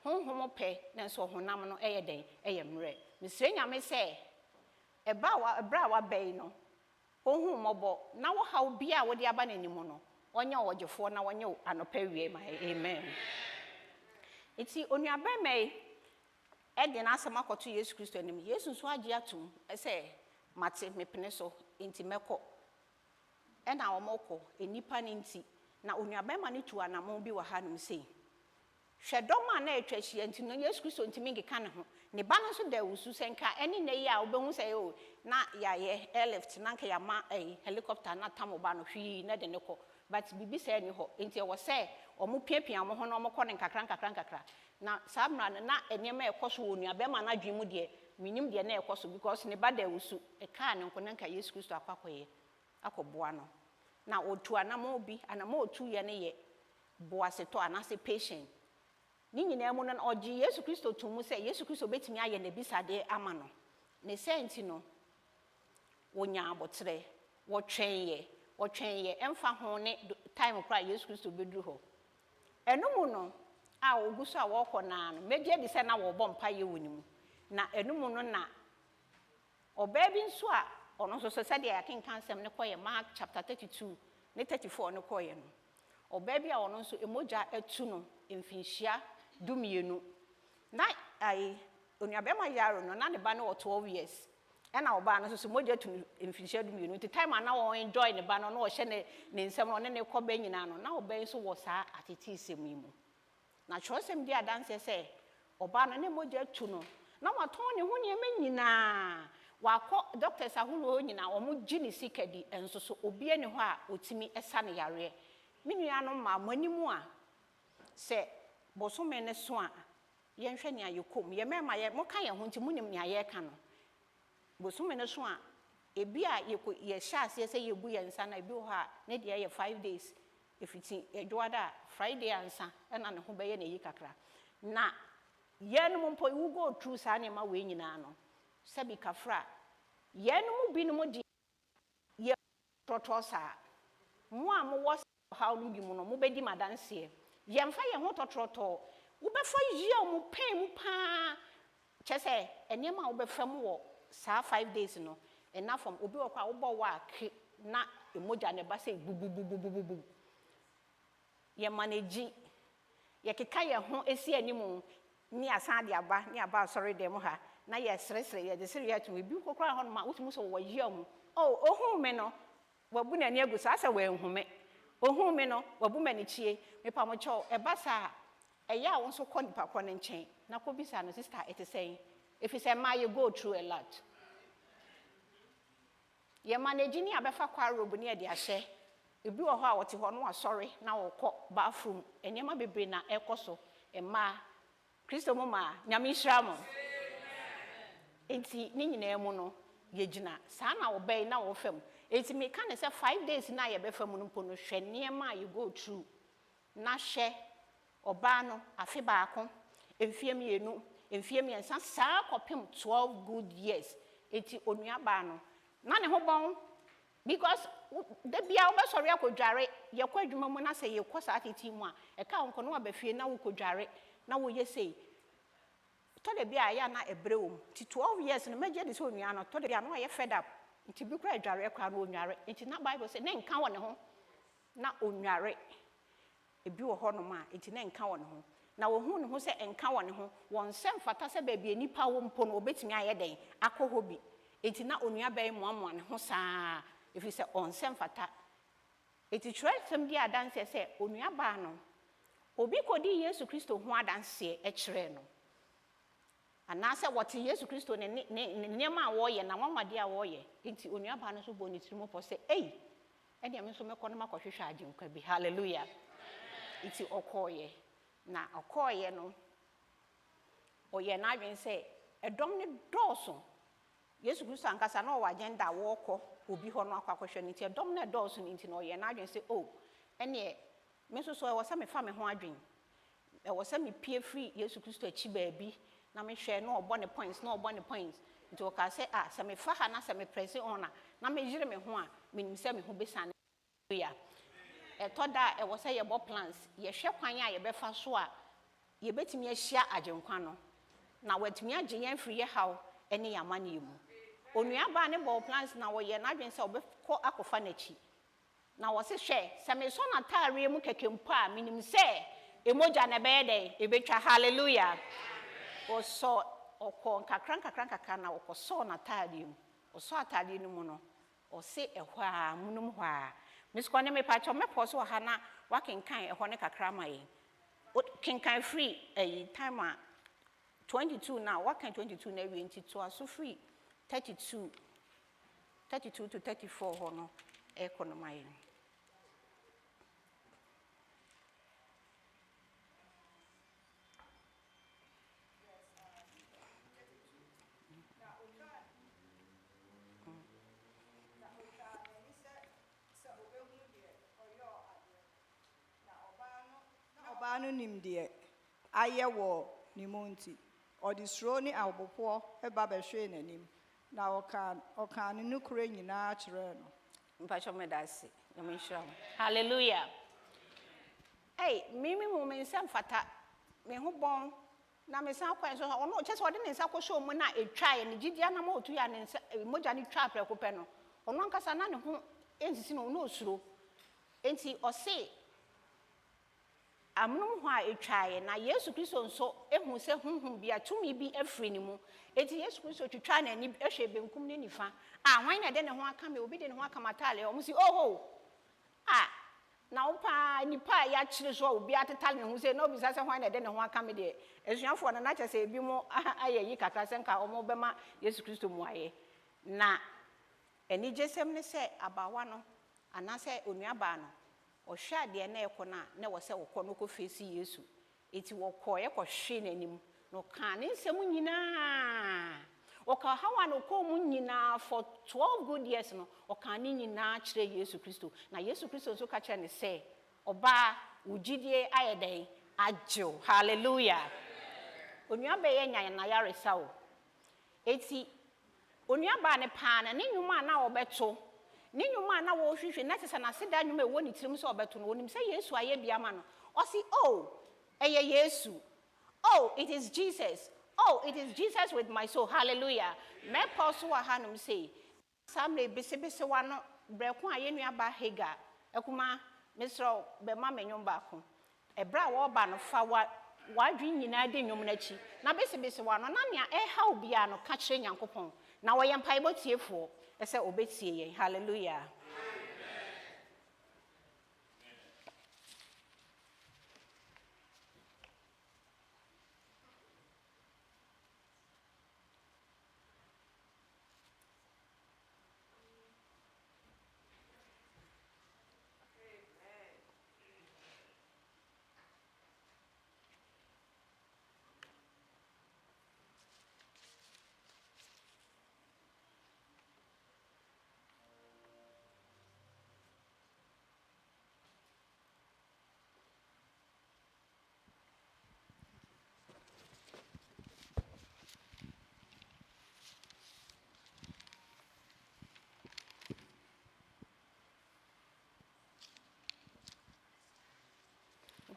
honhom pe na enso honam no eye den eye mre Mr. Nyame se ebra wa bai no honhom mobo na wo haw bia wo de aba nanim no onya wogefo na wonya anopa wie ma amen iti onua ba mai ede na asema akoto Yesu Kristo anim Yesu so age atum se mate mepene so enti meko e na omoko enipa ne nti na onua ba ma ne tu anamon bi wa hanum sei hwedoma na etwahia enti no Yesu Kristo ntimi ngeka ne ho ne ba no so da wusu senka eni na yi a obehu se o na ya ye airlift na nka ya ma helicopter na tamoba no hwi na de ne ko but bibi se ni ho enti e wo se omo piapia mo ho no omo kɔ ne nkakra na sabra na enema ekoso wo nua be ma na dwemu de minim de na ekoso because ne bada wusu e ka ne nkona nka Yesu Kristo akwakoye akoboa no na otu anama obi anama otu ye ne ye boaseto anase patient ni nyina mu no oji Yesu Kristo tumu se Yesu Kristo betimi aye na bisade ama no ne senti no wonya abotre wotwenye emfa ho ne time kra Yesu Kristo beduru ho enumu no a oguso a woko na no media di se na wo bom pa ye wonimu na enumu no na obabi nso a ono so se de akenkan sem ne koye Mark chapter 32 ne 34 ne koye no obabi a ono nso emoja etu no mfinhia dumienu na ai onuabema yaro no na ne ba no 12 years ena oba no so moja tu mfinhia dumienu ti time na wo enjoy ne ba no na wo hye ne nsem no ne koba nyina no na oba nso wo saa atete semimu na chosem di adanse se oba no ne moja tu no na waton ne ho ne nyina wako doctors ahuro nyina omo gini sikadi enso so obie ne ho a otimi esa ne yare menua no ma manimu a se bosome ne so a yenhwe ne ayekom ye mema ye moka ye ho nti munim ne ayeka no bosome ne so a ebi a ye sha ase se ye bu ye nsa na ebi ho a ne de ye 5 days efiti edwada Friday ansa na ne ho be ye na yi kakra na yenum mpo you go through sa ne ma we nyina no sabi kafra yenum bi no mo di ye totosa mo a mo wo how no bi mo no mo be di madanse ye mfa ye ho totroto wo be fa yia mo pen mu pa chese enema wo be fa mo wo sa 5 days no enough from obi wo kwa wo bo wa ke na emoja ne ba say bubububububu ye manage ye keka ye ho esi animu ni asan de aba ni aba sorry dem ha na ye sresre ye de sere ye tu bi kokora ho ma wotu so wo yia mu ohun me no wabu na ni agusa asa we enhume ohun me no wabu mani chie me pa mo cho e basa e ya wo so kɔ nipa kɔ ne nchen na ko bisa no sister it is saying if you say ma you go through a lot ye manage ni abefa kwa robo ni e de ahye ebi wo ho a wote ho no asɔre na wo kɔ bathroom enema bebre na ekoso e ma Kristo mo ma nyame hira mo enti ni nyina mu no ye gina saa na wo bɛn na wo fam enti me ka ne say 5 days na ye be fam no mpo no hwɛ niema you go through na hwɛ oba no afi baako emfie mienu emfie miensa saa kopem 12 good years enti onua ba no na ne ho bon because de bia wo be sɔre akodware ye kɔ adwuma mu na sɛ ye kɔ saa titi mu a e ka onko no abafie na wo kodware na wo ye sei to de bia ya na ebrewom ti 12 years no meje de so onua no to de bia no ye fed up nti bi kura adware kwa na onware nti na Bible say ne nka wo ne ho na onware ebi wo ho no ma nti ne nka wo ne ho na wo hu ne ho se enka wo ne ho won sem fata se ba bia nipa wo mpo no obetimi aye den akɔhɔ bi nti na onua bɛn moamoa ne ho saa efi se on sem fata enti twelsem di adanse se onua ba no obi kodi Yesu Kristo ho adanse e kyerɛ no anase wote Yesu Kristo ne niema a wo ye na wanwade a wo ye enti onua ba no so bo ne tirimo po se ei ene me so me kono makɔhwehwɛ agyenkwa bi hallelujah iti okoye na okoye no oye na adwen se edom ne dɔɔso Yesu Kristo ankasa na o agenda wo kɔ obi ho no akɔhwehwɛ ne ti edom ne dɔɔso ne ti na oye na adwen se ene me so e wo se me fa me ho adwen e wo se me pie free Yesu Kristo achi baabi na me hwɛ na obɔ ne points nti o ka se se me fa ha na se me press on na me yire me ho a me nim se me ho besane hallelujah etoda e wo se ye bo plans ye hwɛ kwan a ye befa so a ye betimi ahia agyenkwa no na watimi agye yan free ye haw ene yamane mu onua ba ne bo plans na wo ye na adwen se obekɔ akɔfa na chi na wo se hwɛ se me so na taare mu kekempo a minim se emoja na be den e betwa hallelujah o so okɔ nkakran na okɔ so na taare mu o so ataade no mu no o se ehɔ a munum hɔ a misko ne me pa cho me pɔso ha na wakenkan ehɔ ne kakra ma ye kenkan free time a 22 na wakan 22 na wi nti to aso free 32 to 34 hɔ no ekonomy ye ɔbaa no nim deɛ ayɛ wɔ ne mu nti ɔde suro ne ahopopoɔ ba bɛhwee n'anim na ɔkaa ne nokorɛ nyinaa kyerɛɛ no. Mpacho me dasi. Nyame nhyira wo. Hallelujah. Hey, mimi mu me nsɛm fata. Me ho bɔn na me san kwan so ɔno kyɛ sɛ ɔde ne nsa kɔhyɛ mu na etwae ne gyidia na ma otu ya ne nsa mogya ne twa prɛko pɛ no. Ɔno ankasa na ne ho ensisi no no osuro. Enti ɔse amnom ho a etwae na Yesu Kristo nso ehu sɛ hunhun bia tumi bi afiri ne mu. Enti Yesu Kristo twitwa na ni ehwe benkum ne nifa. Hwan na de ne ho aka me obi de ne ho aka matale o musi oho. Na opa nipa ya kyire so obi atetale ne ho sɛ na obi sɛ hwan na de ne ho aka me de esuafo na kyɛ sɛ ebi mo ayeyi kakra sɛ nka omo bɛma Yesu Kristo mu aye. Na eni jesem ne sɛ abawa no anasɛ onuaba no ɔhwɛ ade na ɛkɔ na wɔ sɛ wɔkɔ no kɔ fesi Yesu. Eti wɔkɔ hwe n'anim no ka ne nsɛm nyinaa. Oka hawa no ko mu nyinaa for 12 good years no oka ne nyinaa kyerɛ Yesu Kristo. Na Yesu Kristo nso ka kyerɛ ne sɛ ɔba ugidie ayɛdɛn agyew. Hallelujah. Onuaba yɛ nyan na yaresa o. Eti onuaba ne paa na ne nnwuma na ɔbɛto ne nnwuma na wɔhwehwe na sɛ na seda nnwuma ɛwɔ ne tirim sɛ ɔbɛto no onim sɛ Yesu ayɛ biama no ɔsi oh ɛyɛ Yesu. Oh, it is Jesus. Oh, it is Jesus with my soul. Hallelujah. Me poso wa hanum say. Samle bese wa no breko aye nuaba Hagar. Ekuma Mr. Bema menyom baako. Ebra wo ba no fa wa wadwi nyina de nwom na chi. Na bese wa no na nea ha obia no ka kire Nyankopɔn. Na wo ye mpaebɔ tiefo. Ese obetie ye. Hallelujah.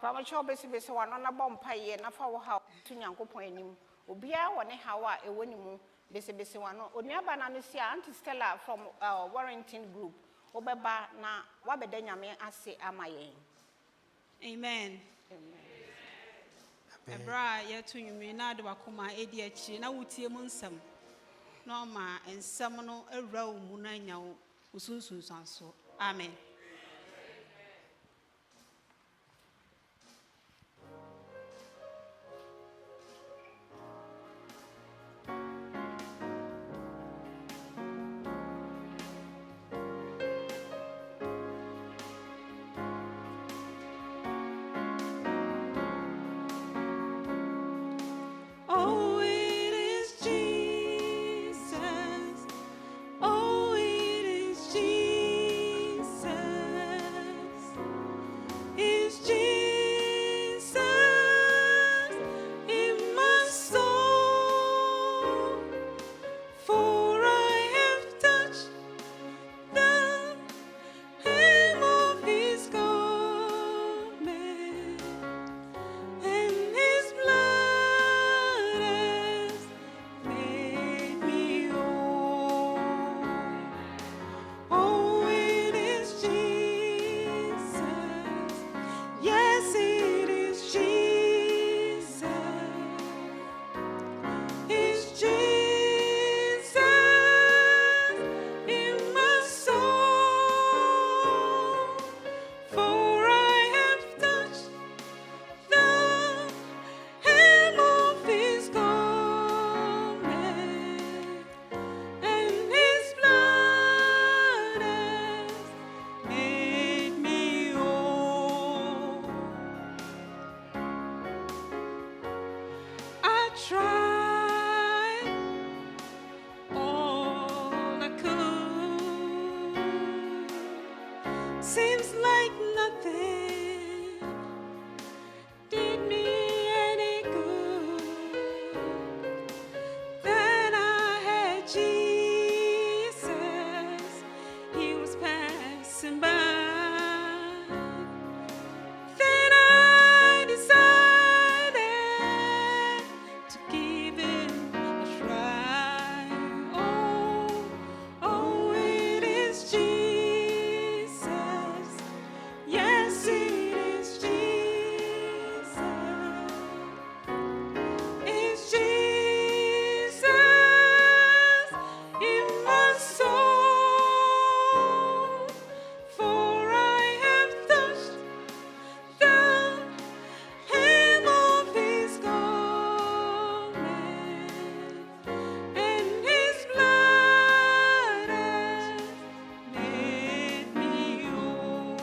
Papa cho bese wa no na bompa ye na fa wo ha tu Nyankopɔn anim obia wo ne hawa e woni mu bese wa no onuaba na no si Auntie Stella from Warrington group obeba na wabeda nyame ase ama yen. Amen. Ebra ye tu nyumi na de wakoma edi achi na wutie mu nsam no ma ensam no awura wo mu na nya wo usunsun sanso. Amen. Oh, it is Jesus. Oh, it is Jesus. It's Jesus in my soul. For I have touched the hem of His garment, and His blood has made me whole. Oh, it is Jesus. Yes, it is Jesus. It's Jesus in my soul. For I have touched the hem of His garment, and His blood has made me whole. I tried all I could. Seems like nothing passing by. Then I decided to give it a try. Oh, it is Jesus. Yes, it is Jesus. It's Jesus in my soul, for I have touched the hem of His garment, and His blood has made me whole.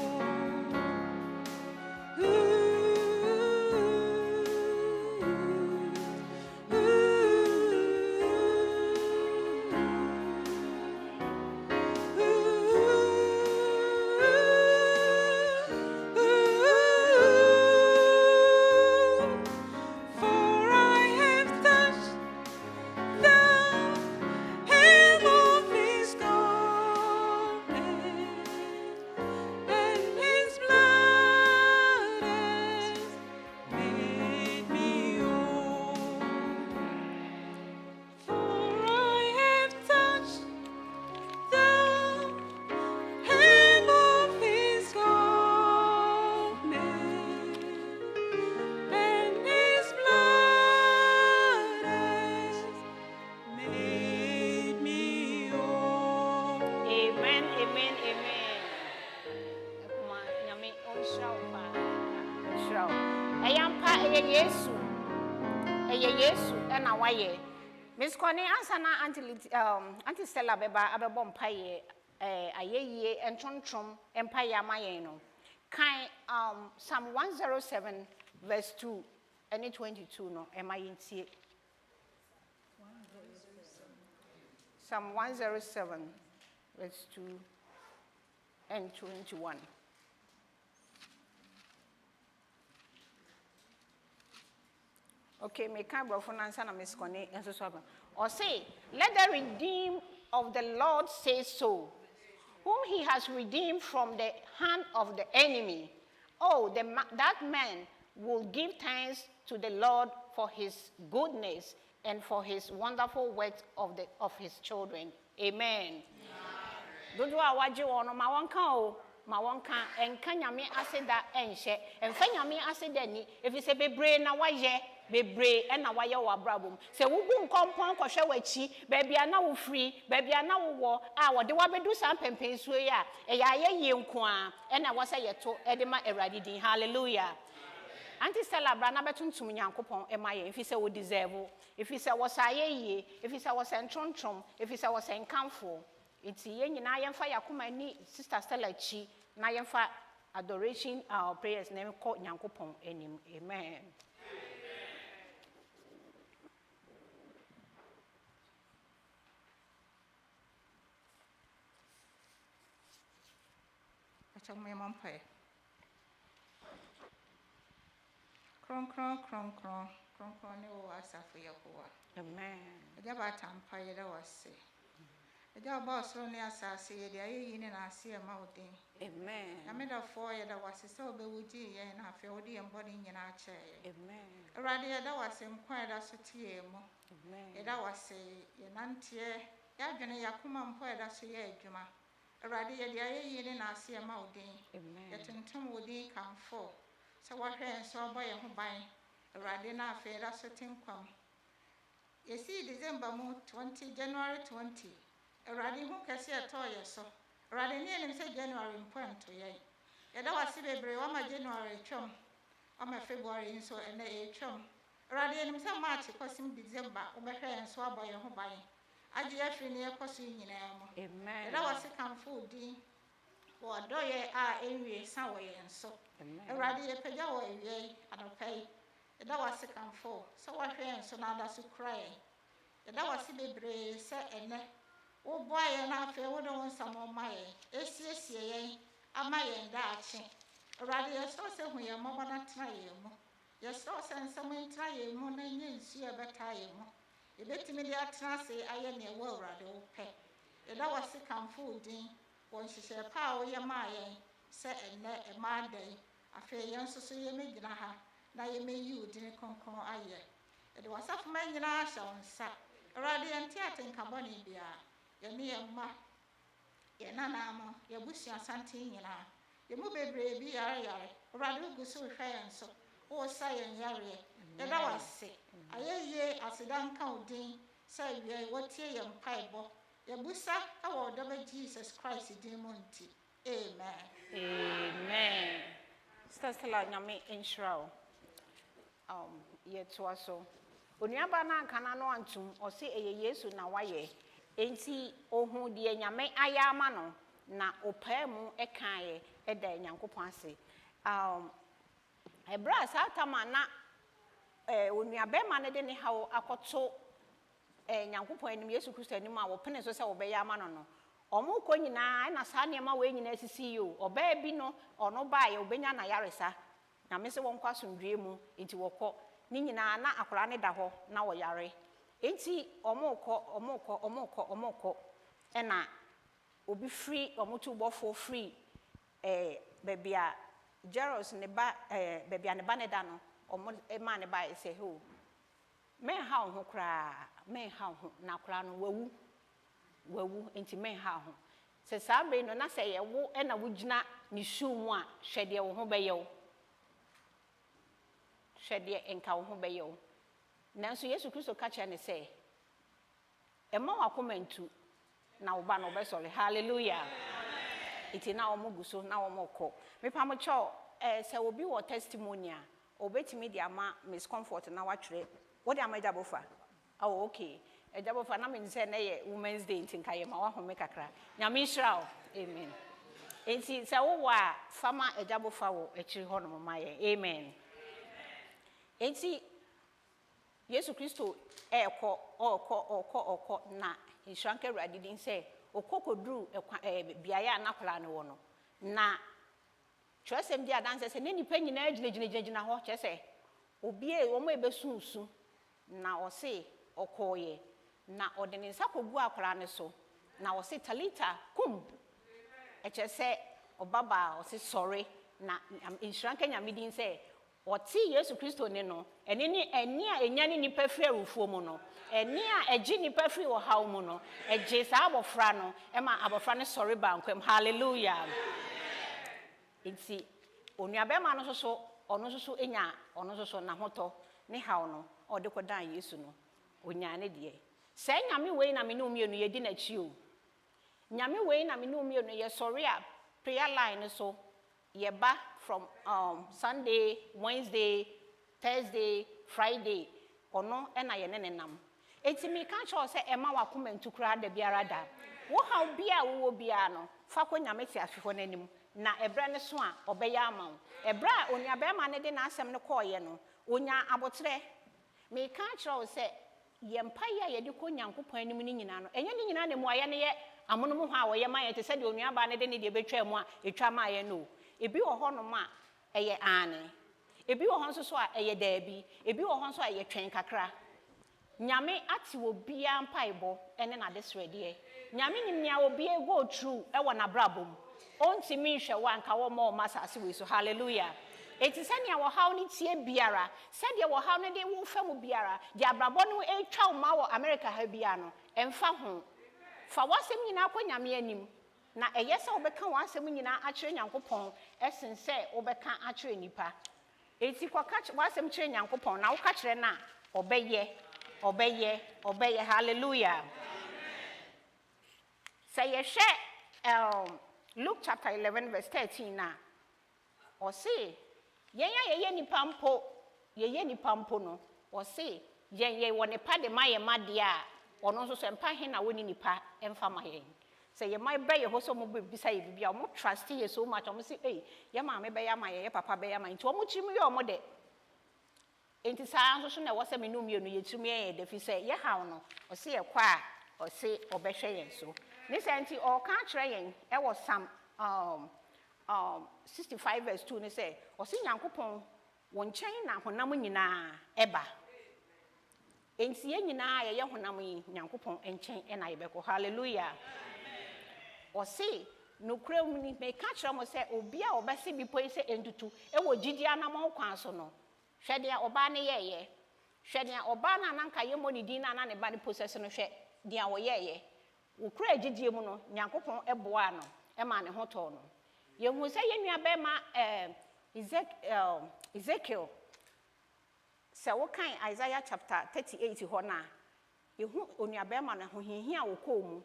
For I have touched the hem of His garment, and His blood has made me whole. For I have touched the hem of His garment, and His blood has made me whole. Amen, amen, amen. Kuma nyame onshaw pa. Onshaw. Eyampa Yesu. Yesu na waye. Miss Connie answer na anti Stella beba abebo mpaye ayeye entontrom empaye amaye no. Kan Psalm 107 verse 2 and 22 no emayintie. Psalm 107 verse 2 and 21. Okay, me can bro answer na Miss Connie and so. Or say, let the redeemed of the Lord say so, whom He has redeemed from the hand of the enemy. Oh, that man will give thanks to the Lord for His goodness and for His wonderful works of His children. Amen. Dodo awaje wono ma wonka enka nyame aseda enhye emfa nyame aseda ni efise bebre na waye bebre na waye wo abrabom se wugu nkompon kohwe wachi bebia na wo free bebia na wo a wode wabedu san pempensuo ya eya ye nko a na wose yeto edema erade din. Hallelujah. Anti Stella bra na betuntum nyankopon emaye efise wo deserve efise wo saye yie efise wo sentrontrom efise wo senkamfo. It's nyina yemfa yakoma ni Sister Stella chi na yemfa adoration prayers na ko nyankopon enim. Amen. Achome mampae. Kron ne wo asafu Yehowa. Amen. Ejaba tampa yeda wase. Ejaba osoro ne asase yede ayeyi ne na ase ma odin. Amen. Ameda fo yeda wase se obewuji ye na afi odi embodi nyina ache. Amen. Awurade yeda wase nkwa yeda so tie mu. Amen. Yeda wase ye nantie ya dwene yakoma mpo yeda so ye adwuma. Awurade yede ayeyi ne na ase ma odin. Amen. Yetuntum odin kamfo. Se wahwe enso oboye ho ban. Awurade na afi yeda so tinkwam. Yesi December mu 20 January 20. Awurade hu kase etoye so. Awurade ne enim se January mponto ye. Yeda wase bebre wa ma January twom. Ama February nso ene twom. Awurade enim se March kosim December obehwe enso aboye ho ban. Age afiri ne ekoso nyina mu. Amen. Yeda wase kamfo din. Wo doye a enwie san wo ye nso. Awurade ye pagya wo ewie adopai. Yeda wase kamfo so wahwe enso na ada so krai. Yeda wase bebre se ene wo boye na afi wo do nsamo maye esiesie yen amaye nda ache. Awurade ye so se hu ye mo na tena ye mu. Ye so se nsamo ntra ye mu na nye nsu ye beta ye mu. Ebetimi de atena se aye ne wo Awurade wo pe. Yeda wase kamfo din wɔn hyehyɛ pa a wɔyɛ maa yɛn sɛ ɛnnɛ ɛmaa dan afei yɛn nso so yɛmɛgyina ha na yɛmɛyi wo din kronkron ayɛ yɛde wɔsafoma nyinaa hyɛ wo nsa Awurade yɛnte atenkabɔne biara yɛne yɛn mma yɛn nananom yɛabusua santen nyinaa yɛmu bebree bi yare Awurade wogu so wohwɛ yɛn so wosa yɛn yareɛ yɛda wo ase ayɛyie aseda nka wo din sɛ awie wɔtie yɛn mpaebɔ yɛbusa ɛwɔ ɔdɔbɛ Jesus Christ din mu nti amen. Amen. Sister Stella nyame nhyira wo. Yɛtoa so. Onuaba na nkana no antum ɔse ɛyɛ Yesu na wayɛ. Enti ohu deɛ nyame ayɛ ama no na ɔpaa mu ɛkaeɛ ɛda Nyankopɔn ase. Ebra saa tama na onuabɛma ne de ne haw akɔto Nyankopɔn anim Yesu Kristo anim a wɔpene so sɛ wɔbɛyɛ ama no. Ɔmo kɔ nyinaa na saa nneɛma wɔ nyinaa sisi yo. Ɔbaa bi no ɔno baayɛ obenya na yaresa. Nyame sɛ wɔnkɔ asomdwie mu enti wɔkɔ. Ni nyinaa na akora ne da hɔ na wɔyare. Enti ɔmo kɔ ɛna obi free ɔmo tu bɔfo free baabi a Doris ne ba baabi a ne ba ne da no ɔmo ma ne ba sɛ ho menha wo ho koraa menha wo ho na akora no wawu enti menha ho sɛ saa bɛyi no na sɛ yɛwo ɛna wogyina ne shoe mu a hwɛ deɛ wo ho bɛyɛ wo hwɛ deɛ enka wo ho bɛyɛ wo nanso Yesu Kristo ka kyerɛ ne sɛ ɛma wakoma ntu na wo ba no bɛsɔre hallelujah iti na ɔmo gu so na ɔmo kɔ mepa mo kyɛw sɛ obi wɔ testimony a obetimi de ama Miss Comfort na watwerɛ wo de ama Jabofa oh okay Jabofa na me sɛ na yɛ Women's Day ntinka yɛ ma wa home kakra nyame nhyira wo amen enti sɛ wo wa fama Jabofa wo akiri hɔ no ma yɛ amen enti Yesu Kristo ɔkɔ na nshranka Awurade din sɛ okokoduru biaya anakola ne wo no na twesem di adanse sɛ ne nipa nyina gyina hɔ kyesɛ obi e wo mo ebesunsu na ɔse ɔkɔɔye na ɔde ne nsa kogu akola ne so na ɔse talita kum ɛkyesɛ ɔbaba ɔse sorry na nshranka nyame din sɛ ɔte Yesu Kristo ne no ɛne ni ɛni a enya ne nipa firi awufuo mu no ɛni a ɛgye nipa firi wɔ haw mu no ɛgye saa abɔfra no ɛma abɔfra ne sɔre bankwam hallelujah enti onuabɛma no soso ɔno soso enya ɔno soso na hotɔ ne haw no ɔde kɔdan Yesu no onya ne de sɛ nyame wei na me no mienu ye di na chi o nyame wei na me no mienu ye sɔre a prayer line so yeba from Sunday, Wednesday, Thursday, Friday ono ena ye ne nam enti me ka cho se ema wakoma ntukura da biara da wo haw bia wo bia no fa ko nyame ti afefo nanim na ebra ne so a obeye ama wo ebra onya be ma ne de na asem ne koye no onya abotre me ka cho se ye mpaye ye de ko Nyankopɔn anim ni nyina no enye ni nyina ne mu aye ne ye amono mu ha wo ye ma ye te se de onua ba ne de ne de betwa mu a etwa ma ye no ebi wo ho no ma eye ane ebi wo ho nso so a eye daabi ebi wo ho nso a eye twen kakra nyame ati obi ampaibɔ ene na desrede nyame nim nia obi go true e wo na brabom onti mi hwɛ wa nka wo ma o masase we so hallelujah eti sɛ nia wo haw ne tie biara sɛ de wo haw ne de wo fa mu biara de abrabɔ no etwa wo ma wo America ha bia no emfa ho fa wasɛm nyina akɔ nyame anim na ɛyɛ sɛ wobɛka wasɛm nyina akyerɛ Nyankopɔn ɛsen sɛ wobɛka akyerɛ nipa eti kɔka wasɛm kyerɛ Nyankopɔn na woka kyerɛ na obeye hallelujah sɛ yɛhwɛ Luke chapter 11 verse 13 na ɔse yɛyɛ nipa mpo no ɔse yɛyɛ wɔ nipa de ma yɛ ma de a ɔno nso so mpa he na woni nipa emfa ma yɛn sɛ yɛ ma bɛ yɛ ho so mo bisa yɛ bibia mo trust yɛ so much mo say yɛ ma me bɛ yɛ ma yɛ papa bɛ yɛ ma nti ɔmo kyim yɛ ɔmo de enti saa nso so na wɔsɛ me no mienu yɛ kyim yɛ de fi sɛ yɛ haw no ɔse yɛ kwa a ɔse ɔbɛhwɛ yɛn so ne sɛ nti ɔka kyerɛ yɛn ɛwɔ Psalm 65 verse 2 ne sɛ ɔse Nyankopɔn wo nkyɛn na honam nyinaa ɛba enti yɛ nyinaa yɛ honam yi Nyankopɔn nkyɛn ɛna yɛbɛkɔ hallelujah ɔse no kram ni me ka kire mo se obi a obese bi poi se entutu e wo gidi anamon kwan so no hwe de oba ne yeye hwe de oba na nanka ye mo ni din na ne ba ne process no hwe de a wo yeye wo kura gidie mu no nyankopon eboa no e ma ne ho to no ye hu se ye nua be ma Ezekiel se wo kan Isaiah chapter 38 ho na ye hu onua be ma na ho hinhia wo ko mu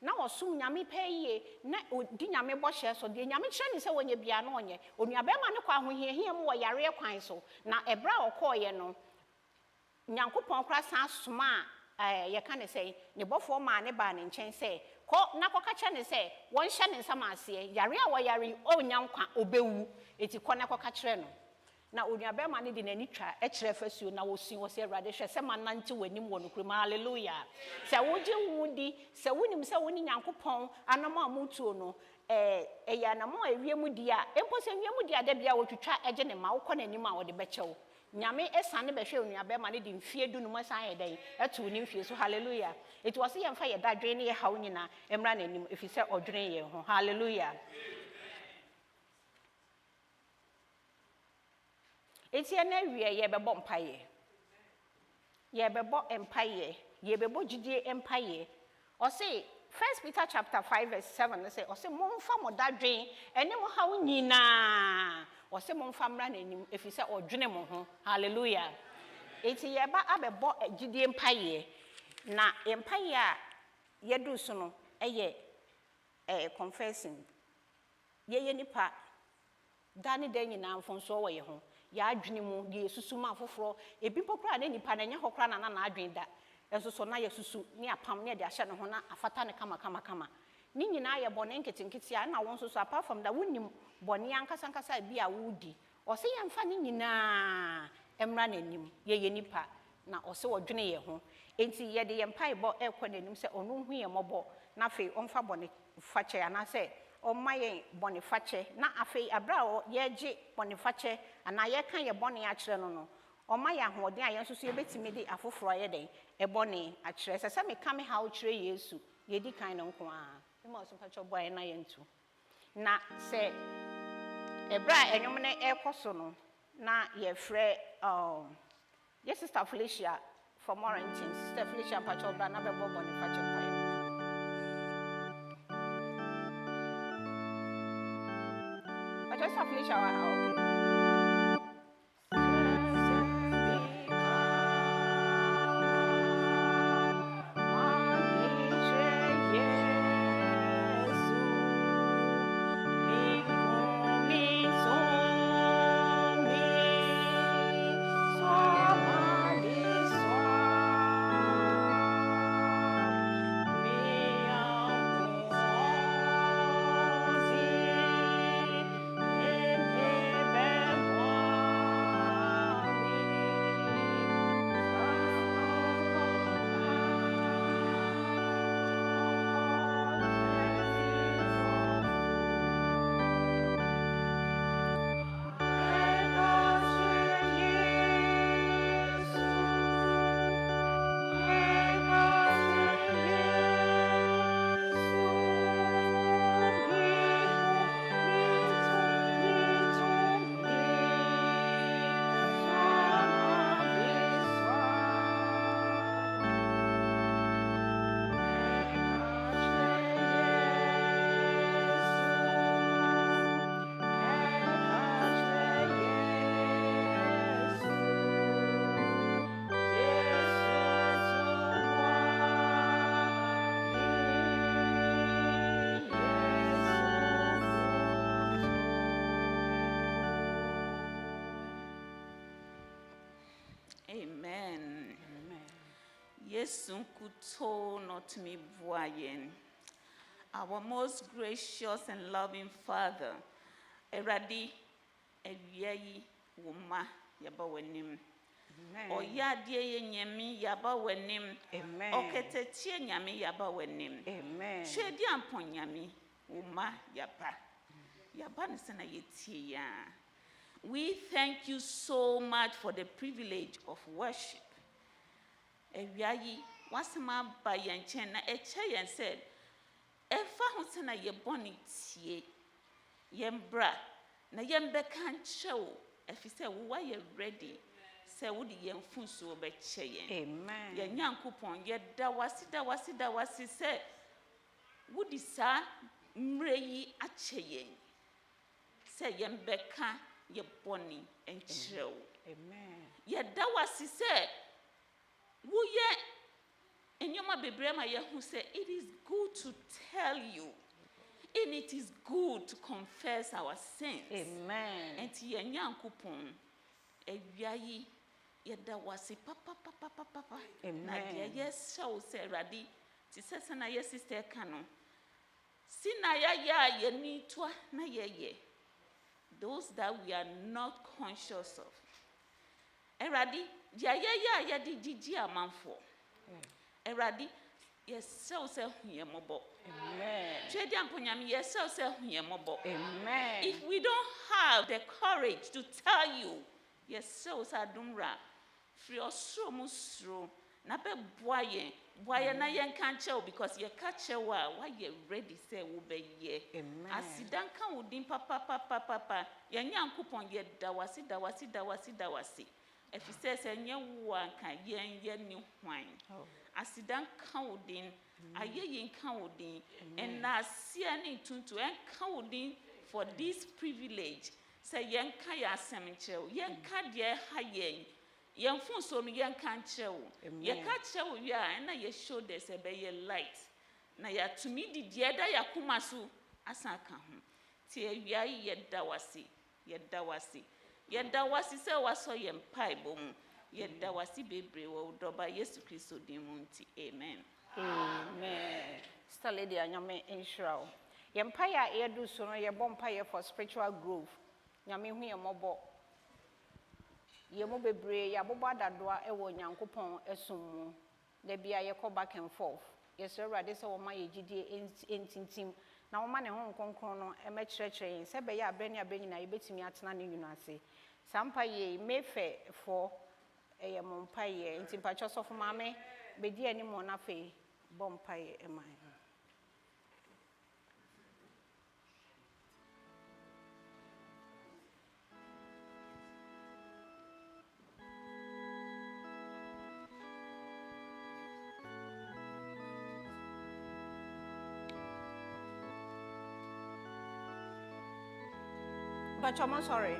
na osum nyame peye na odi nyame bo hye so de nyame kire ni se wonye bia na onye onua be ma ne kwa ho hinhia mu wo yare kwan so na ebra okoye no nyankopon kra san soma ye ka ne say ne bofo ma ne ba ne nchen say ko na ko ka kire ne say won hye ne nsam ase yare a wo yare onyankwa obewu eti ko na ko ka kire no na onua be ma ne de nani twa e kire fasuo na wosi wo se Awurade hwe se manante wanim wo nokrum hallelujah se woje wudi se wonim se woni nyankopon anama amutuo no ya na mo awiemu di a empo se awiemu di ada bia wo twitwa eje ne ma wo kɔ nanim a wo de bechew nyame esane behwe onua be ma ne de mfie du no mo san ye den etu ni mfie so hallelujah eti wo se ye mfa ye dadwe ne ye hawo nyina emra nanim efi se odwene ye ho hallelujah eti na wie ye bebo mpaye ye bebo empaye ye bebo gidie empaye o se 1 Peter chapter 5 verse 7 say o se momfa modadwen ene mo hawo nyina o se momfa mra nanim efi se odwene mo ho hallelujah eti ye ba abebo gidie empaye na empaye a ye du so no eye confessing ye nipa dane dan nyina mfonso wo ye ho ya adwene mu de susuma afoforo ebi pokra na nipa na nya hokra na na adwen da enso na ye susu ni apam ne de ahye ne ho na afata ne kama ni nyina ye bone nketenkete a na won so apart from da wonim bone ankasa bi a wudi o se ye mfa ni nyina emra nanim ye nipa na o se wodwene ye ho enti ye de ye mpai bo ekọ nanim se onu hu ye mobo na fe omfa bone fache ana se o maye bone fache na afei abra o ye gi bone fache ana ye kan ye bone a kire no o maye ahoden a ye nso so ye betimi de afoforo ye den e bone a kire se me ka me ha o kire Yesu ye di kan no nko a me ma so fache boy na ye ntu na se ebra enyom ne ekoso no na ye frɛ ye sister Felicia for Morantin sister Felicia pacho bra na be bone fache boy just a flash hour, okay. Amen. Yesu kuto not me buayen. Our most gracious and loving Father, Eradi ewiayi woma yaba wanim. Oya die nyami yaba wanim. Amen. Oketetie nyami yaba wanim. Amen. Shedi ampon nyami woma yaba. Yaba nisana yetie ya. We thank you so much for the privilege of worship. Ewiayi wasema ba yenchen na eche yen said Efa ho se na ye boni tie. Yembra na yembeka nchewo. Efi se wo ye ready. Se wo di yen funso be cheyen. Amen. Ye Nyankopon ye dawasi se wo di sa mreyi acheyen. Se yembeka ye boni enchewo. Amen. Ye dawasi se wo ye enyoma bebrema ye hu se it is good to tell you. And it is good to confess our sins. Amen. And ye Nyankopon ewiayi ye dawasi papa. Amen. Na de yes show se radi ti sese na ye sister kano. Sina ya ye ni to na ye. Those that we are not conscious of. Eradi ya di gigi amanfo. Eradi yes show se huye mobo. Amen. Yes, Amen. if we don't have the courage to tell you, yes, so sadumra, free or so musro, na be boye na yen can't tell because ye catch a while, why ye ready say will be ye. Amen. Asidan kan udin papa, yan coupon ye dawasi. If he says a new one can yen new wine. Asidan kan udin. Aye yin kan odin and na see any tuntu en kan odin for this privilege say yen kan ya semenchew yen kan de ha yen fun so no yen kan chew ye ka chew wi a na ye show there say be ye light na ya to me di de da ya kuma so asan kan ho ti awia ye dawasi say waso ye mpai bom ye dawasi bebre wo doba Yesu Kristo din mu nti amen. Amen. Sister Lady Anyame Inshraw. Yempire edu so no ye bompire for spiritual growth. Nyame hu ye mobo. Ye mo bebre ya bobo adadoa e wo Nyankopon esum. Da bia ye ko back and forth. Yes Awurade se wo ma ye gidie entintim. Na wo ma ne ho nkonkron no e me kyerɛkyerɛ se be ya abrani abanyina ye betimi atena ne nwunu ase. Sampa ye mefe for ye mompaye ntimpa chosofo mame bedi ani mo na fe bompaye emai. But I'm sorry.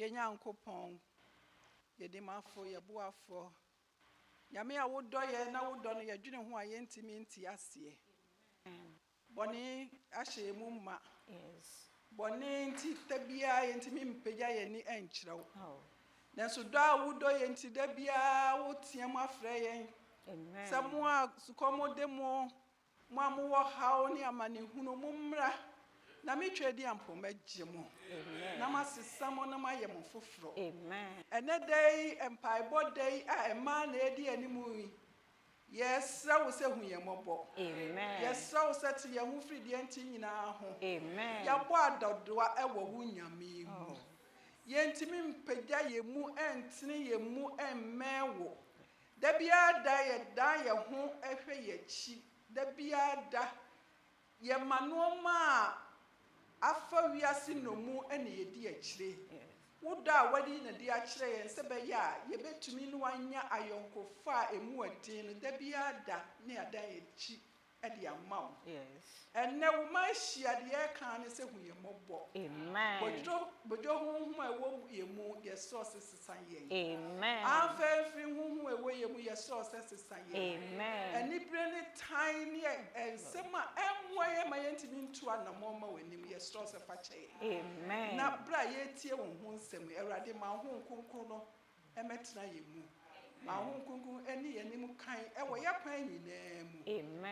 Nyankopon yedimafo yebuafo nyame a wodɔ ye na wodɔ no yedwene ho a yentimi nti ase bɔne ahye mu ma Yes. bɔne nti tabia yentimi mpagya ye ni enkyerɛw nanso dɔ a wodɔ ye nti da bia wotia mu afrɛ ye Amen. sɛ mo a sukomode mo amowɔ haw ne amanehunu mo mmra na metwa di ampo magye mo na masesa mo na mayɛ mo foforo Amen. ene dai empaibo dai a ema na edi animu yi yesra wo se hu ye mɔbɔ Amen. yesra wo se te ye hu fridi enti nyina ho Amen. ya bɔ adodoa ɛwɔ wo nyame mu yentimi mpagya ye mu entene ye mu emmɛwo da biara da yɛ da yɛ ho ɛhwɛ yɛ akyi da biara da yɛ ma nneɛma a afa wiase no mu ɛna yɛdi akyire woda a wadi na di akyire yɛn sɛ bɛyɛ a yɛbɛtumi no wanya ayɔnkofa a emu ɛden no da biara da ne ada yɛ akyi ɛde ama wo ɛnɛ wo ma ahyia deɛ ɛka ne sɛ hu yɛ mmɔbɔ bɔdwo honhom a ɛwɔ yɛ mu yɛ sɔɔ sɛ sesa yɛn amfɛmfiri honhom a ɛwɔ yɛ mu yɛ sɔɔ sɛ sesa yɛn anibere ne tan ne nsɛm a ɛmmoa yɛ ma yɛntumi nto anammɔ ma w'anim yɛ sɔɔ sɛ fakyɛ yɛn na bere a yɛtie wo ho nsɛm Awurade ma ho nkonkron no ɛmɛtena yɛ mu ma ho nkonkron ɛne yɛnim kan ɛwɔ yɛ kwan nyinaa mu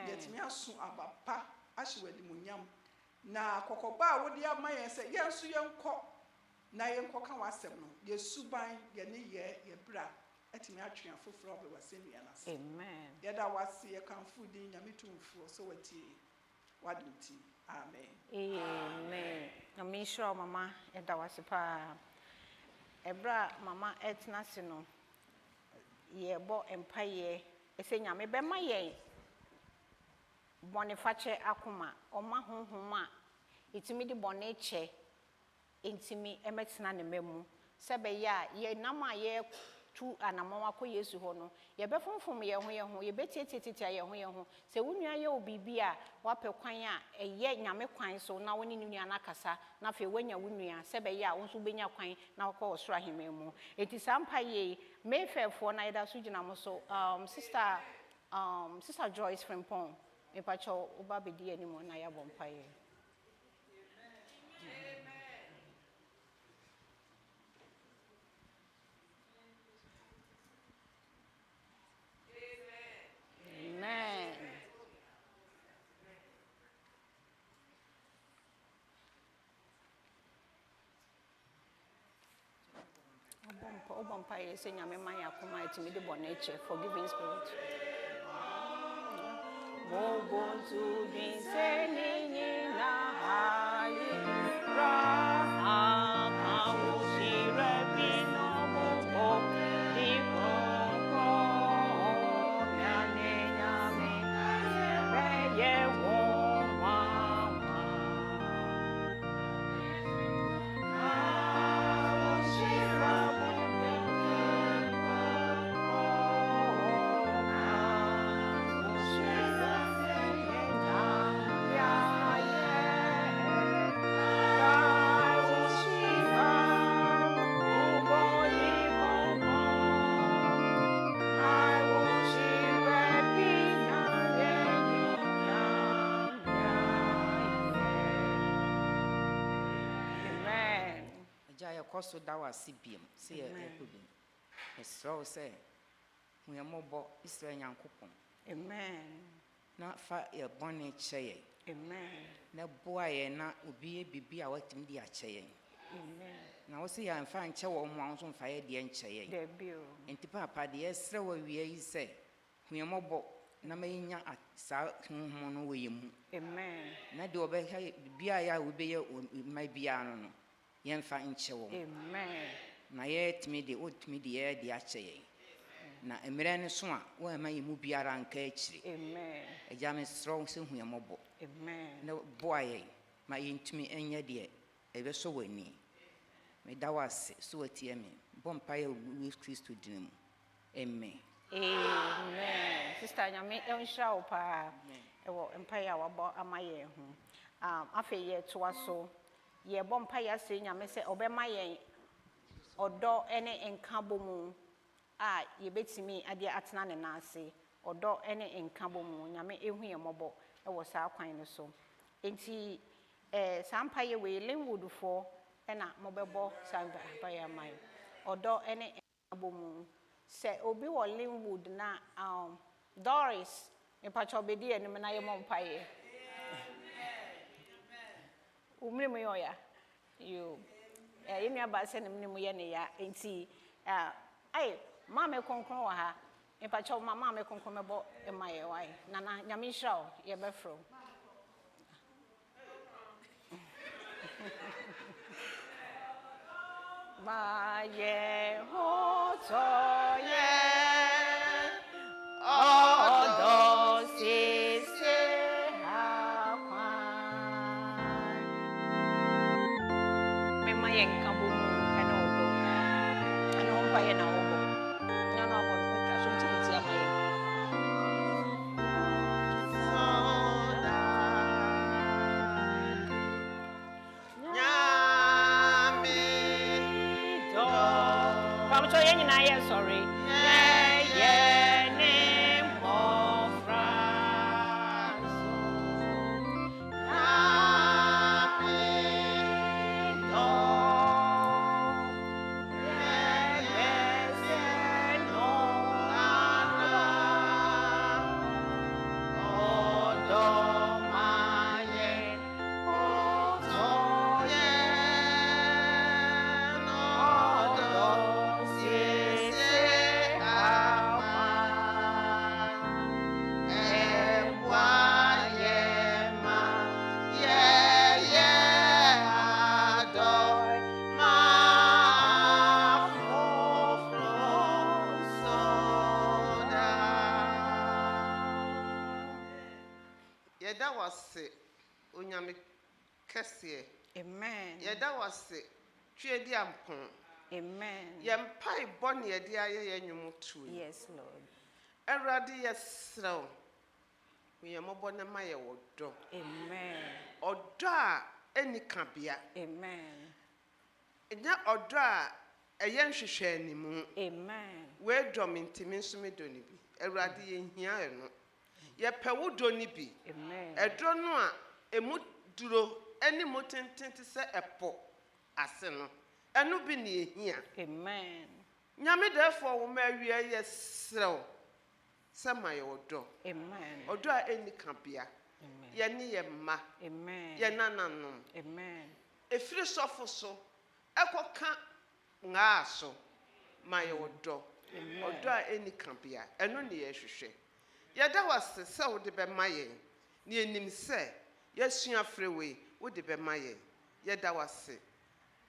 yɛtumi aso abapa ahyɛ w'animuonyam na kɔkɔba a wode ama yɛn sɛ yɛn nso yɛnkɔ na yɛnkɔka w'asɛm no yɛsuban yɛne yɛbra ɛtumi atwe afoforɔ a ɔbɛwɔ sɛ nnua no ase yɛda wase yɛkamfo din Nyame tumfoɔ sɛ watie wade nti amen na menhyira mama yɛda wase paa ɛbra mama ɛtena se no yɛbɔ mpayɛ ɛsɛ Nyame bɛma yɛn bɔne fakyɛ akoma ɔma honhom a ɛtumi de bɔne kyɛ ɛntimi ɛmɛtena ne mamu sɛ bɛyɛ a yɛnam a yɛtu anammɔn akɔ Yesu hɔ no yɛbɛfomfom yɛn ho yɛbɛtietietietia yɛn ho sɛ wo nua yɛ wo biribi a wapɛ kwan a ɛyɛ Nyame kwan so na wo ne ne nua no akasa na afei woanya wo nua sɛ bɛyɛ a wo nso wobɛnya kwan na wokɔ ɔsoro ahemman mu ɛnti saa mpa yei Mayfairfoɔ na yɛda so gyina mo so sister Joyce Frimpong mepakyɛw woba bɛdi anim na yɛabɔ mpaeɛ Amen. Obon mpaeɛ sɛ Nyame ma yɛ akoma ɛtumi de bɔne kyɛ forgiving spirit Mogonzu binsenini na hali raha kawushire bino mogo dikoko nyane nyame beye wo mama kawushire Koso dawa sibiam se ya ekubim esro se hu ya mobo Israel Nyankopon na fa ya bone kyeye na boa ye na obi e bibi a watim di akyeye na wo se ya mfa nkyɛ wo mo anso mfa ye de nkyeye enti papa de esre wa wie yi se hu ya mobo na mayenya sa hu no wo yemu na de obe ha bia ya wo be ye mai bia no yɛmfa nkyɛ wɔ na yɛtumi de wotumi de yɛde akyɛ yɛn na mmerɛ no so a wɔama yɛ mu biara nka akyiri agya me serɛ wo sɛ hu yɛ mmɔbɔ na boa yɛn ma yɛntumi ɛnyɛ deɛ ɛbɛsɔ wɔ ani meda wo ase so watie me bɔ mpaeɛ wɔ Kristo din mu amen sister Nyame ɛnhyira wo paa ɛwɔ mpaeɛ a wabɔ ama yɛn ho afei yɛtoa so yɛbɔ mpaeɛ ase Nyame sɛ ɔbɛma yɛn ɔdɔ ne nkabɔ mu a yɛbɛtumi ade atena ne naase ɔdɔ ne nkabɔ mu Nyame ɛhu yɛn mmɔbɔ ɛwɔ saa kwan no so enti saa mpaeɛ wɔ Linwood foɔ ɛna mobɛbɔ saa mpaeɛ ama yɛn ɔdɔ ne nkabɔ mu sɛ obi wɔ Linwood na Doris mepakyɛ ɔbɛdi anim na yɛmmɔ mpaeɛ umrimu yoya you yemi abase ne mnimu ye ne ya enti ai mama konkron wa ha mepa cho mama me konkron mebo e maye wai nana Nyame hira o ye befro ba ye ho to ye Odo sese akwa. Mema yenka bomu ene odo. Ene ompa ye na obo. Nya na obo no twa so ntiti amaye. I'm sure you know, sorry. Yeda wase onyame kese. Amen. Yeda wase twedi ampon. Amen. Yempai bone yede aye yenwumu. Yes, Lord. Erade yesrew. Yemobo ne maye wodo. Amen. Odo a enikabia. Amen. Enya odo a eye nhwehwe animu. Amen. We dom ntimi nso me doni bi. Erade yehia eno. Ye pewo doni bi. Amen. Edro no a emu duro eni motentente se epo ase no. Enu bi ne ehia. Amen. Nyame therefore wo ma wie yesrew. Sama ye odo. Amen. Odo a enikabia. Amen. Ye ni ye ma. Amen. Ye nananom. Amen. Efiri sofo so ekoka nga so ma ye odo. Amen. Odo a enikabia. Eno ne ye hwehwe. Yeda wase se wo de be maye. Ni enim se yesua frewe wo de be maye. Yeda wase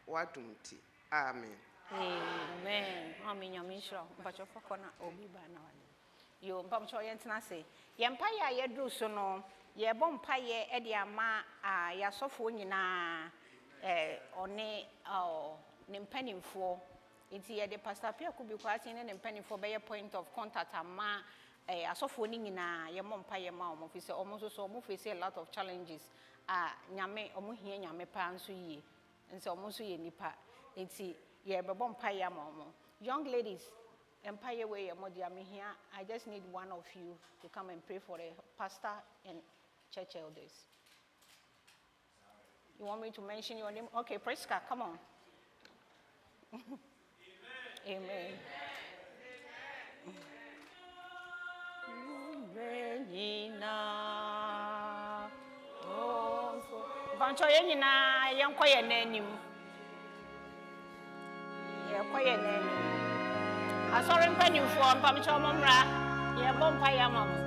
wadumti. Amen. Amen. Amen. Nyamisho. Mpacho fokona obi ba na wale. Yo mpamcho yentina se. Yempa ya yedru so no. Yebo mpa ye ede ama ya sofo nyina one ne mpanimfo. Nti ye de pastor Pia kubi kwati ne mpanimfo be point of contact ama asofo ni nyina ye mompa ye ma omo fi se omo so omo face a lot of challenges nyame omo hia nyame pa nso yie nse omo so ye nipa nti ye bebo mpa ye ma omo young ladies empire way your modi am here. I just need one of you to come and pray for the pastor and church elders. You want me to mention your name? Okay, Priska, come on. Amen. Bancho yenina yanko ye nanim. Yanko ye nanim. Asori mpanimfo mpamcho momra ye bompa ya mam.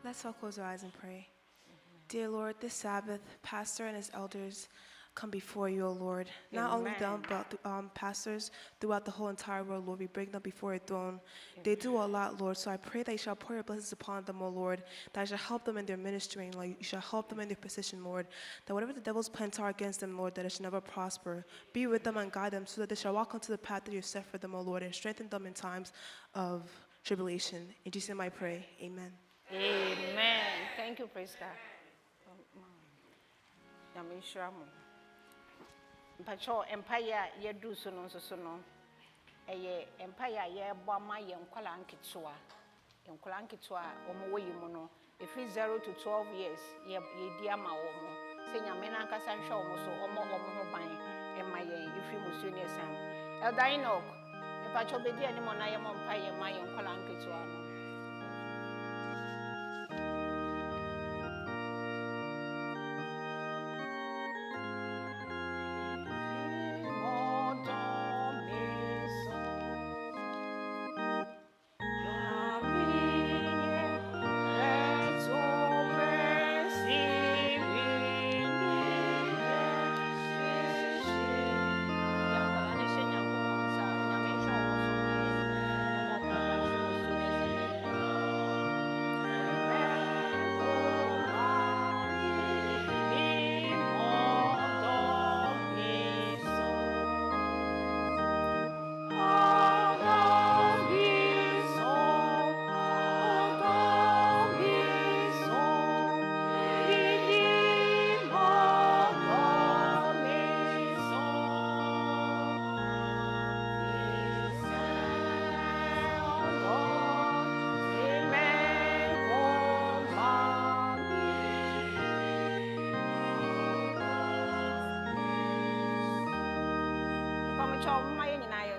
Let's all close our eyes and pray. Dear Lord, this Sabbath, pastor and his elders come before you, O Lord. Not only them, but pastors throughout the whole entire world, Lord. We bring them before your throne. They do a lot, Lord. So I pray that you shall pour your blessings upon them, O Lord. That you shall help them in their ministry, Lord. You shall help them in their position, Lord. That whatever the devil's plans are against them, Lord, that it shall never prosper. Be with them and guide them so that they shall walk onto the path that you set for them, O Lord, and strengthen them in times of tribulation. In Jesus' name I pray. Amen. Amen. Thank you, Priska. Yamishramu. Pacho empire ye do so no so no. Eye empire ye boma ye nkwala nkitwa. Nkwala nkitwa omo wo yimu no. Efi 0 to 12 years ye di ama omo. Se nyame na nkasa nhwe omo so omo ho ban ema ye efi musuo ne sam. Elder Enoch, if I told you any more, I am on pie and my own calanke to our.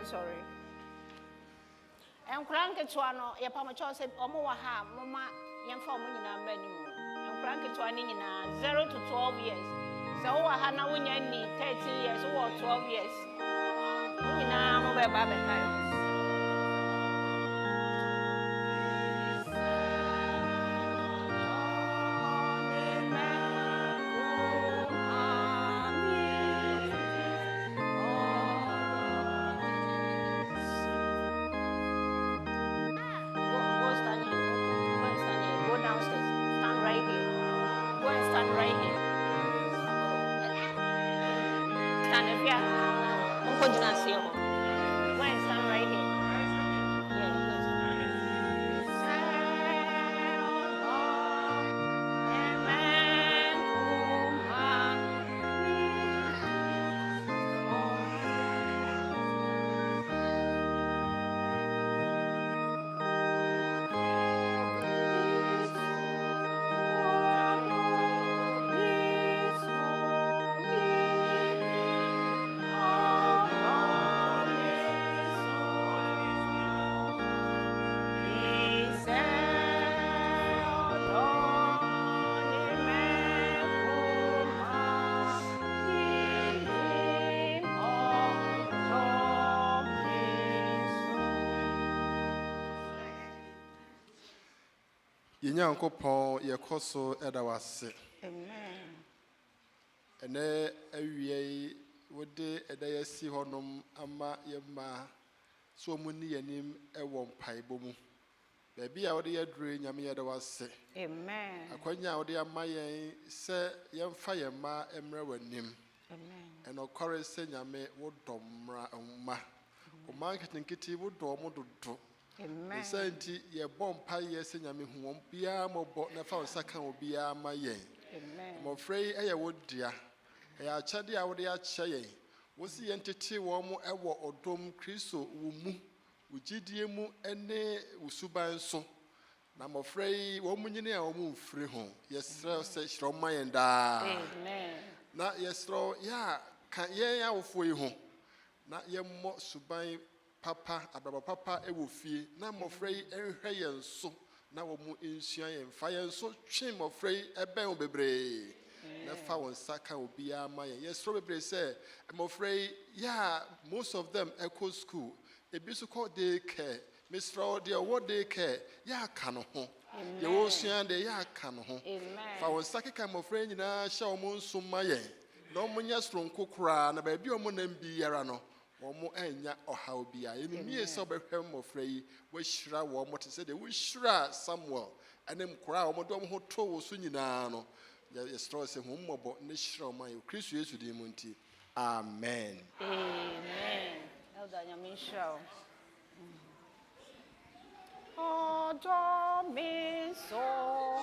Sorry. And crank to an your pamacho said, Omoaha, Mama, young for money number anymore. And crank to an in 0 to 12 years. So I had now when you need 30 years or 12 years. Now, mobile Babette. Yanyankopon yekoso edawase. Amen. Ene awie wode edayasi honom ama yema so muni yanim ewo mpaebo mu. Baby a wode yadure nyame yedawase. Amen. Akwanya wode ama yen se yemfa yema emre wanim. Amen. Enokore se nyame wodomra umma. Oma nketinketi wodomo dodo. Amen. Senti ye bompa ye se nyame hu won bia mobo na fa nsaka obia ma yen. Amen. Mo frei eye wodia. Ya achade a wode ache yen. Wosi yentete wo mo ewo odom Kristo wo mu. Ugidie mu ene usuban so. Na mo frei wo munyine a wo mu mfiri ho. Yesre se hiro ma yen da. Amen. Na yesro ya kan yen ya wofo yi ho. Na yemmo suban papa abraba papa ewo fie na mofrei enhwe yen so na wo mu ensua yen fa yen so twe mofrei eben obebre na fa won saka obia ma yen yes ro bebre say mofrei yeah most of them echo school ebi so call day care Mr. Dear what day care ya ka no ho ye wo sua de ya ka no ho fa won saka ka mofrei nyina hya wo mu nso ma yen na wo nya stronko kura na ba bi o mo na mbi yara no Omo enya oha obia enu mie so behwem mofrei wo hyira wo mo te se de wo hyira Samuel enem kora wo dom ho to wo so nyina no ye stro se hu mmobo ne hyira ma yo Kristo Yesu di mu nti amen. Amen. Elder Nyamisha. Odo mi so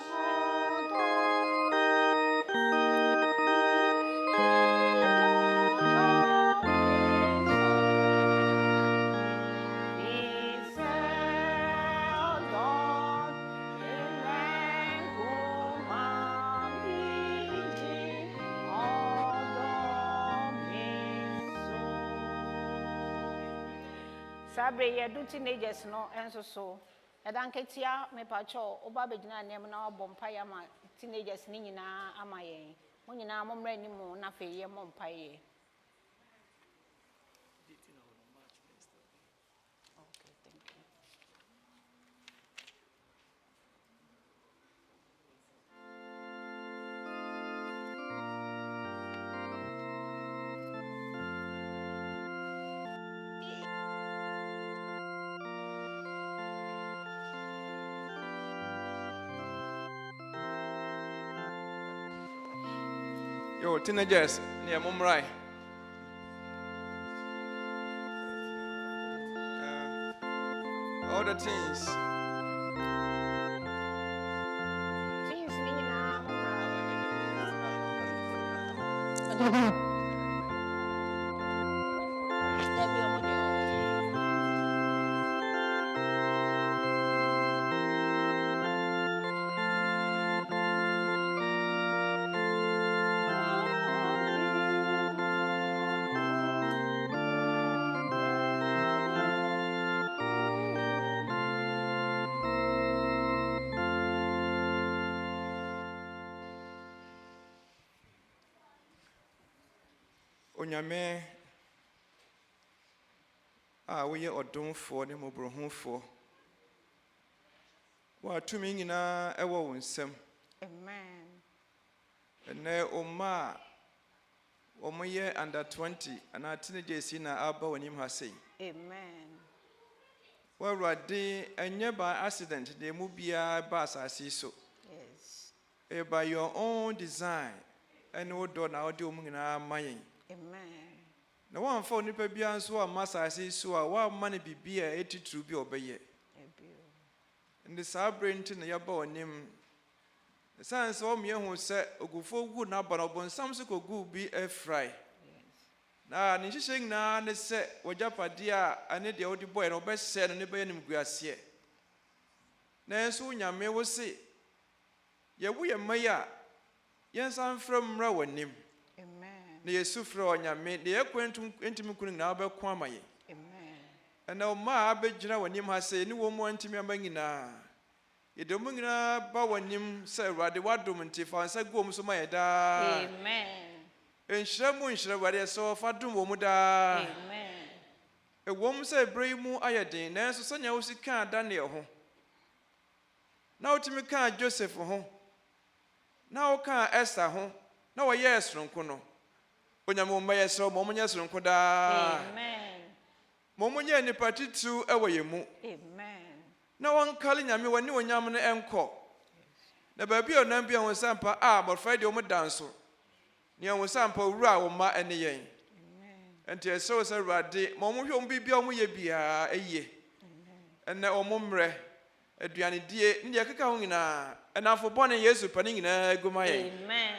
Sabre ye do teenagers no enso so. Edan ketia me pacho oba begina nem na obompa ya ma teenagers ni nyina ama yen. Mo nyina mo mra ni mu na fe ye mo mpa ye. Okay, thank you. Yo, teenagers, near Mumrai. All the teens. Teens ni nyina mo Onyame we ye odonfo ne mobrohunfo. Wa tumi nyina ewo wo nsem. Amen. Ene oma omoye under 20 ana teenagers na aba wonim ha sei. Amen. Wa rade enye by accident de mu bia ba asase so. Yes. By your own design and odo na odi omu nyina mayen. Amen. Na one for nipa bia nso a masase so a wa mane bibia etitru bi obeye. In the sabrent na yaba onim. The science o me hu se ogufo gu na ba no bon samso ko gu bi e fry. Na ni hihye na ne se wajapade a ane de odi boy no be se no ne be nim guase. Na enso nyame wo se ye wo ye maya yensan from mra wanim. Na yesu fra onyame de ekwentum entimi kunu na abekwa amaye. Amen. Na o ma abegyina wanim ha se ni wo mo antimi amanyina. Ye de mo nyina ba wanim se Awurade wadom ntifa nsa guom so ma ye da. Amen. Enhyira mu nhyira Awurade so fa dom wo mu da. Amen. Ewom se ebrei mu ayeden na enso sanya wo sika Daniel ho. Na otimi ka Joseph ho. Na o ka Esther ho. Na wo ye esronko no. Onyame mma yesro mo munye esronko da. Amen. Mo munye ni patitu ewo yemu. Amen. Na wankale nyame wani onyam no enko. Na ba bia onam bia won sampa morfa de o mu danso. Ni won sampa wura wo ma ene yen. Amen. Enti eso se Awurade mo mu hwe om bibia o mu ye bia eye. Amen. Ene o mu mre aduane die ne de keka ho nyina enafo bone Yesu pani nyina agumaye. Amen.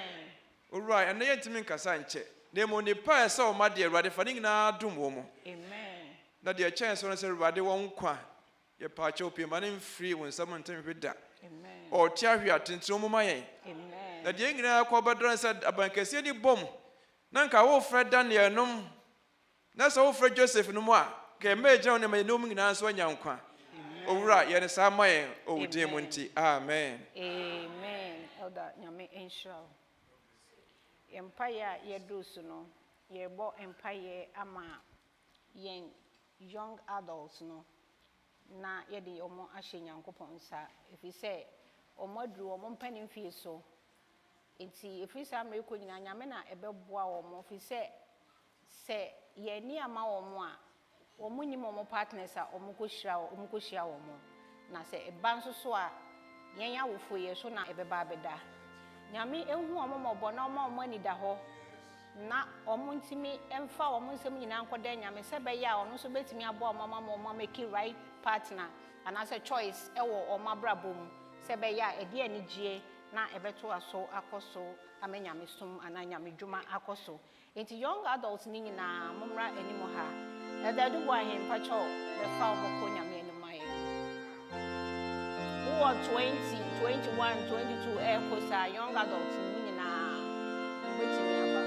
Alright, ene yentimi nkasa nche. Nemo ni pa esa o ma de Awurade fa nyina dum wo mo. Amen. Na de chance so se Awurade won kwa ye pa che opie ma ne mfiri won sam ntem hweda. Amen. O tia hwe atentro mu mayen. Amen. Na de nyina kwa badran se abankase ni bom. Na nka wo fra Daniel nom. Na so wo fra Joseph no mu a ke meje ne ma nom nyina so anya nkwa. Owura ye ne sa mayen o de mu nti. Amen. Amen. Elder nyame enhyira. Empire ye do so no. Ye bo empire ama yen young adults no. Na ye de omo ahye Nyankopon sa. If you say omo aduru omo mpanim fie so. Enti if you say ameko nyina nyame na ebeboa omo. If you say ye ni ama omo a omo nyim omo partners a omo ko hia omo. Na se eba nso so a yen ya wofo ye so na ebeba abeda. Nyame ehu omo mobo na omo ani da ho. Na omo ntimi emfa omo nsem nyina nkoda nyame se be ya ono so betimi abo omo make right partner and as a choice ewo omo abrabom se be ya edi anigye na ebeto aso akoso amenyame sum ananyame dwuma akoso. Enti young adults ni nyina momra animo ha edadu bo ahem pacho be fa omo ko nyame animaye. Who are 20, 21, 22 kosa young adults ni nyina betimi aba.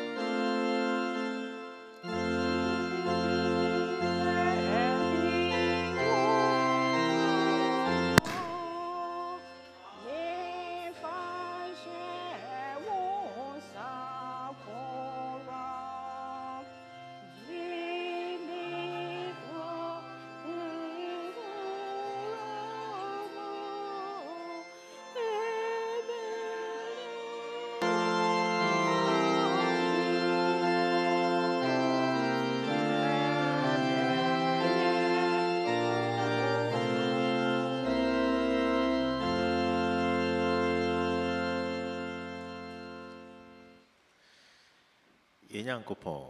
Yenyankopɔn,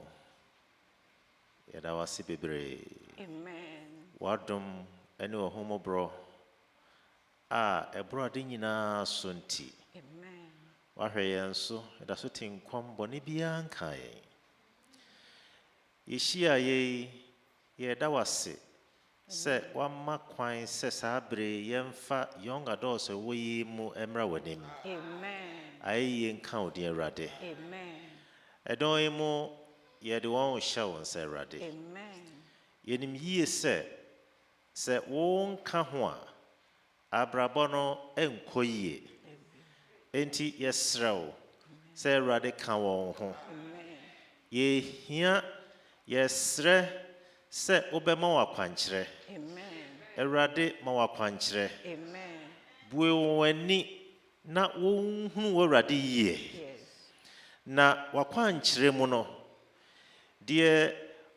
yɛda wase bebree. Amen. Wadom ɛne ɔhomɔborɔ a ɛborɔ ade nyinaa so nti. Amen. Wahwɛ yɛn so, yɛda so te nkɔm bɔne biara nka yɛn. Yɛhyia yɛi, yɛda wase sɛ wama kwan sɛ saa bere yɛmfa young adults a ɛwɔ yi mu mmra w'anim. Amen. Ayɛyie nka wo din Awurade. Amen. Ɛdɔn yi mu yɛde wɔn hyɛ wo nsa Awurade. Amen. Yɛnim yie sɛ wonka ho a abrabɔ no ɛnkɔ yie. Enti yɛsrɛ wo sɛ Awurade ka wɔn ho. Yɛhia yɛsrɛ sɛ wobɛma wɔ akwankyerɛ. Awurade ma wɔ akwankyerɛ. Bue wɔn ani na wɔnhunu wɔ Awurade yie. Na wakwankyerɛ mu no, deɛ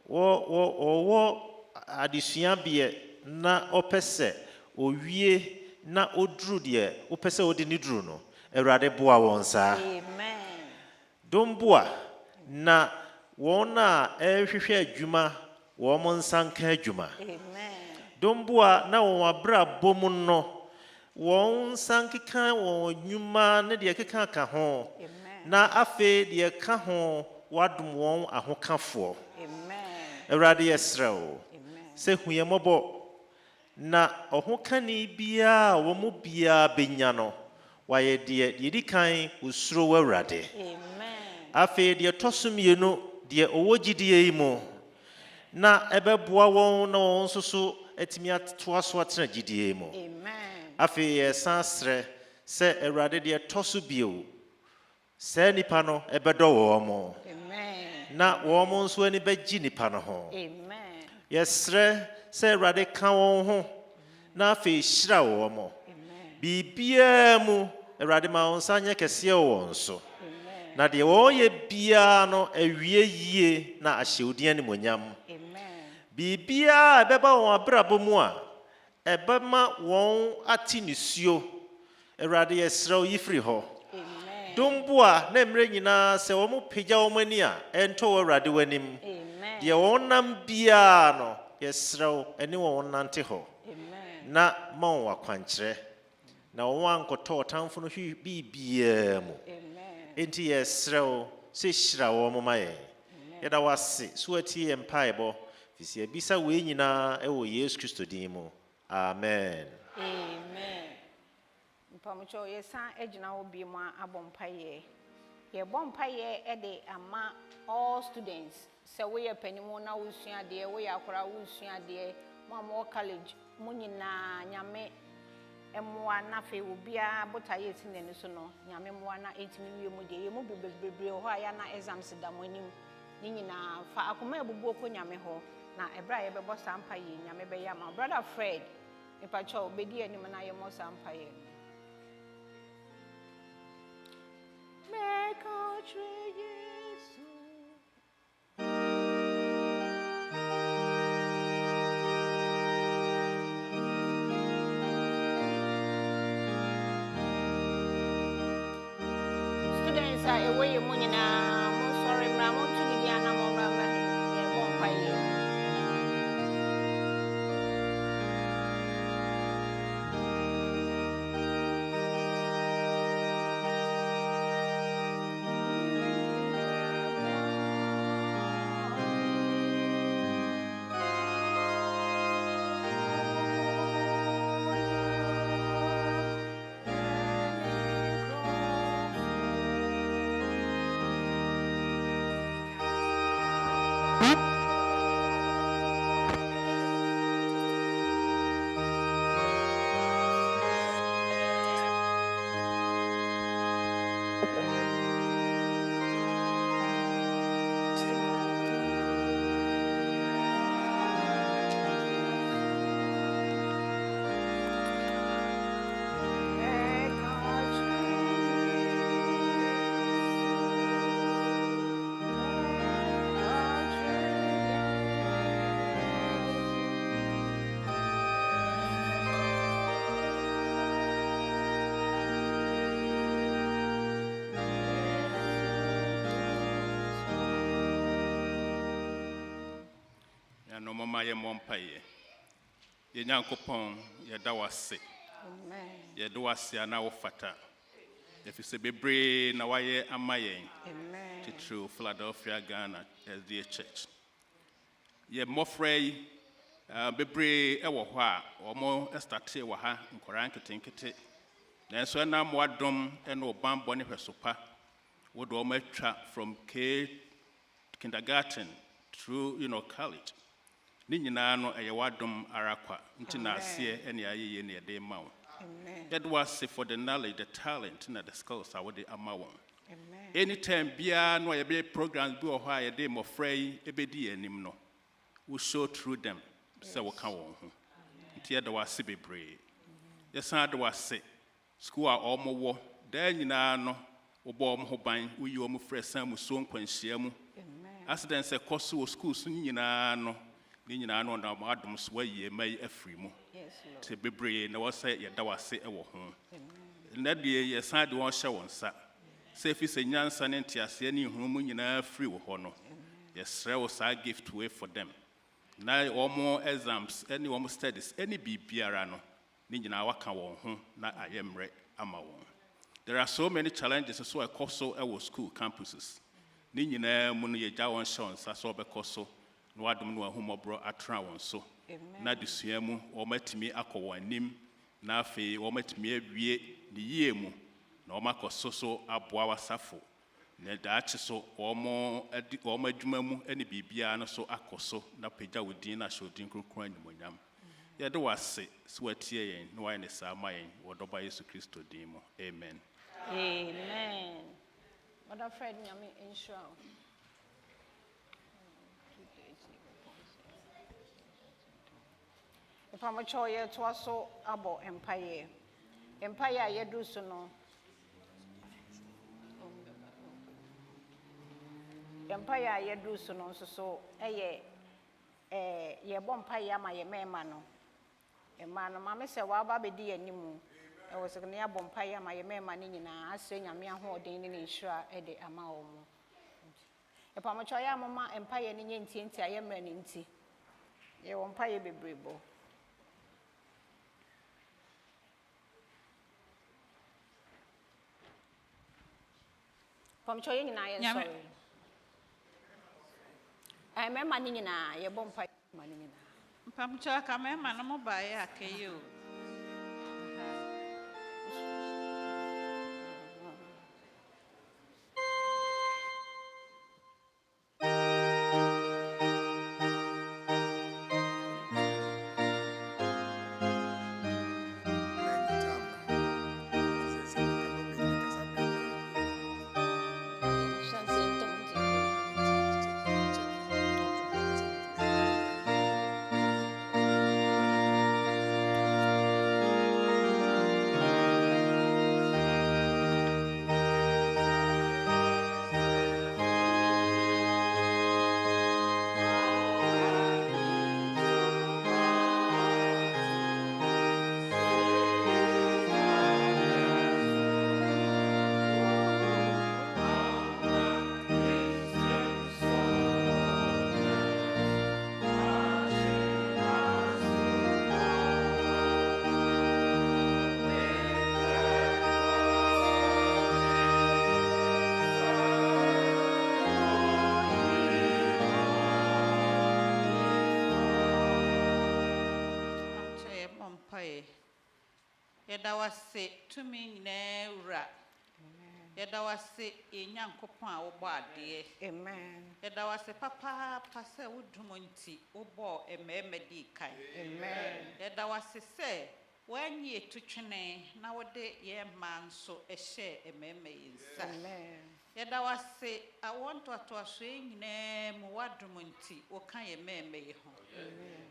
wɔwɔ adesuabeɛ na ɔpɛ sɛ owie na oduru deɛ wopɛ sɛ wode ne duru no, Awurade boa wɔn saa. Domboa na wɔn a ɛhwehwɛ adwuma wɔn nsa nka adwuma. Domboa na wɔn abrabɔ mu no wɔn nsa nkeka wɔn nnwuma ne deɛ keka ka ho. Na afei deɛ ka ho wadom wɔn ahokafoɔ. Awurade yɛsrɛ wo sɛ hu yɛn mmɔbɔ na ɔhokani biara a wɔn mu biara bɛnya no wayɛ deɛ yɛdi kan osuro wɔ Awurade. Afei deɛ tɔ so mmienu deɛ ɔwɔ gyidie yi mu na ɛbɛboa wɔn na wɔn nso so atumi atoa so atena gyidie yi mu. Afei yɛsan srɛ sɛ Awurade deɛ tɔ so bio sɛ nipa no ɛbɛdɔ wɔn mo. Na wɔn mo nso ani bɛgye nipa no ho. Yɛsrɛ sɛ Awurade ka wɔn ho na afei hyira wɔn mo. Biribiara mu Awurade ma wɔn nsa nyɛ kɛseɛ wɔ wɔn so. Na deɛ wɔyɛ biara no awie yie na ahyɛ wo din animuonyam. Biribiara ɛbɛba wɔn abrabɔ mu a ɛbɛma wɔn ate nisuo. Awurade yɛsrɛ wo yi firi hɔ. Domboa na mmerɛ nyinaa sɛ wɔn pagya wɔn ani a ɛntɔ wɔ Awurade w'anim. Deɛ wɔn nam biara no yɛsrɛ wo ɛne wɔn nante hɔ. Na ma wɔn akwankyerɛ. Na wɔn ankɔtɔ ɔtamfo no biribiara mu. Enti yɛsrɛ wo sɛ hyira wɔn ma yɛn. Yɛda wase so atie yɛn mpaebɔ. Fisi yɛbisa wei nyinaa ɛwɔ Yesu Kristo din mu. Amen. Amen. Mpamocho yesan egyina wo bi mu abɔ mpaye. Ye bɔ mpaye de ama all students. Sɛ wo yɛ panimu na wo sua de, wo yɛ akora wo sua de, mo college, mo nyina nyame emmoa na fe wo bia botaye eti nani so no, nyame moa na etimi wie mu de, ye mu bebre ho aya na exams da mo anim. Ni nyina fa akoma ebubu ko nyame ho na ebra ye bɛbɔ sampaye nyame bɛyɛ ama. Brother Fred, ipacho obedi anim na ye mo sampaye. Make our tree students are away money now. Sorry, Ramon to the animal. And no mama ye mompaye. Ye nyankopon ye dawase. Amen. Ye dawase ana wo fata. If you say bebre na waye amaye. Amen. To true Philadelphia Ghana SDA Church. Ye mofrey bebre ewo ho a omo estate wo ha nkora nketenkete. Nanso na mo adom ene obambo ne hwesopa. Wo do omo atwa from kindergarten through college. Ni nyina no eye wadom arakwa nti na ase ene ayeye ne de ma wo. Amen. That was for the knowledge, the talent, and the skills I would amaw. Amen. Anytime bia no ye be programs bi o ha ye de mo frey ebedi anim no. We show through them say we kan won ho. Nti ye da wase bebre. Ye san da wase school a omo wo da nyina no wo bo omo ho ban wo yi omo frɛ san mu so nkwanhyia mu. Amen. Accident say cost wo school so nyina no ni nyina no na adom so wa yi mai afri mu. Yes, Lord. To bebre na wo say ye da wase e wo ho. Na de ye san de won hye won sa. Say fi say nyansa ne ntiase ne hu mu nyina free wo ho no. Ye sre wo sa gift way for them. Na omo exams any omo studies any bibiara no ni nyina waka won ho na ayemre ama won. There are so many challenges so ekoso e wo school campuses. Ni nyina mu no ye ja won hye won sa so obekoso no adom no ahumobro atra won so. Na desua mu omatimi akọ anim na afi omatimi awie ne yie mu na omakoso so aboa wasafo na daachi so omo adwuma mu ene bibia no so akoso na pagya wodin na shodin krokron animonyam ye de wase so atie yen no wa ne sa ma yen wodoba Yesu Kristo din mu amen. Amen. Mother Fred nyame insure. If I'm a choir to us so about empire. Empire ye do so no. Empire ye do so no so ye bompire ma ye mema no. E man mama se wa ba be di animu. E was ne ya bompire ma ye mema ni nyina ase nyame ahoden ne insure e de ama wo mo. If I'm a choir mama empire ni nti aye ma ni nti. Ye bompire bebrebo. From showing in I am sorry. I remember Nina, your bonfire money. Pamcha kame manamo bae akeyo. Yeda wase tumi nyina wura. Yeda wase enyankopon a wo ade. Amen. Yeda wase papa pase wodum nti wo bo ememe di kai. Amen. Yeda wase se wanyi etutwene na wode ye manso ehye ememe yinsa. Amen. Yeda wase awonto atoaso nyina mu wadum nti wo kan ye meme ye ho. Amen.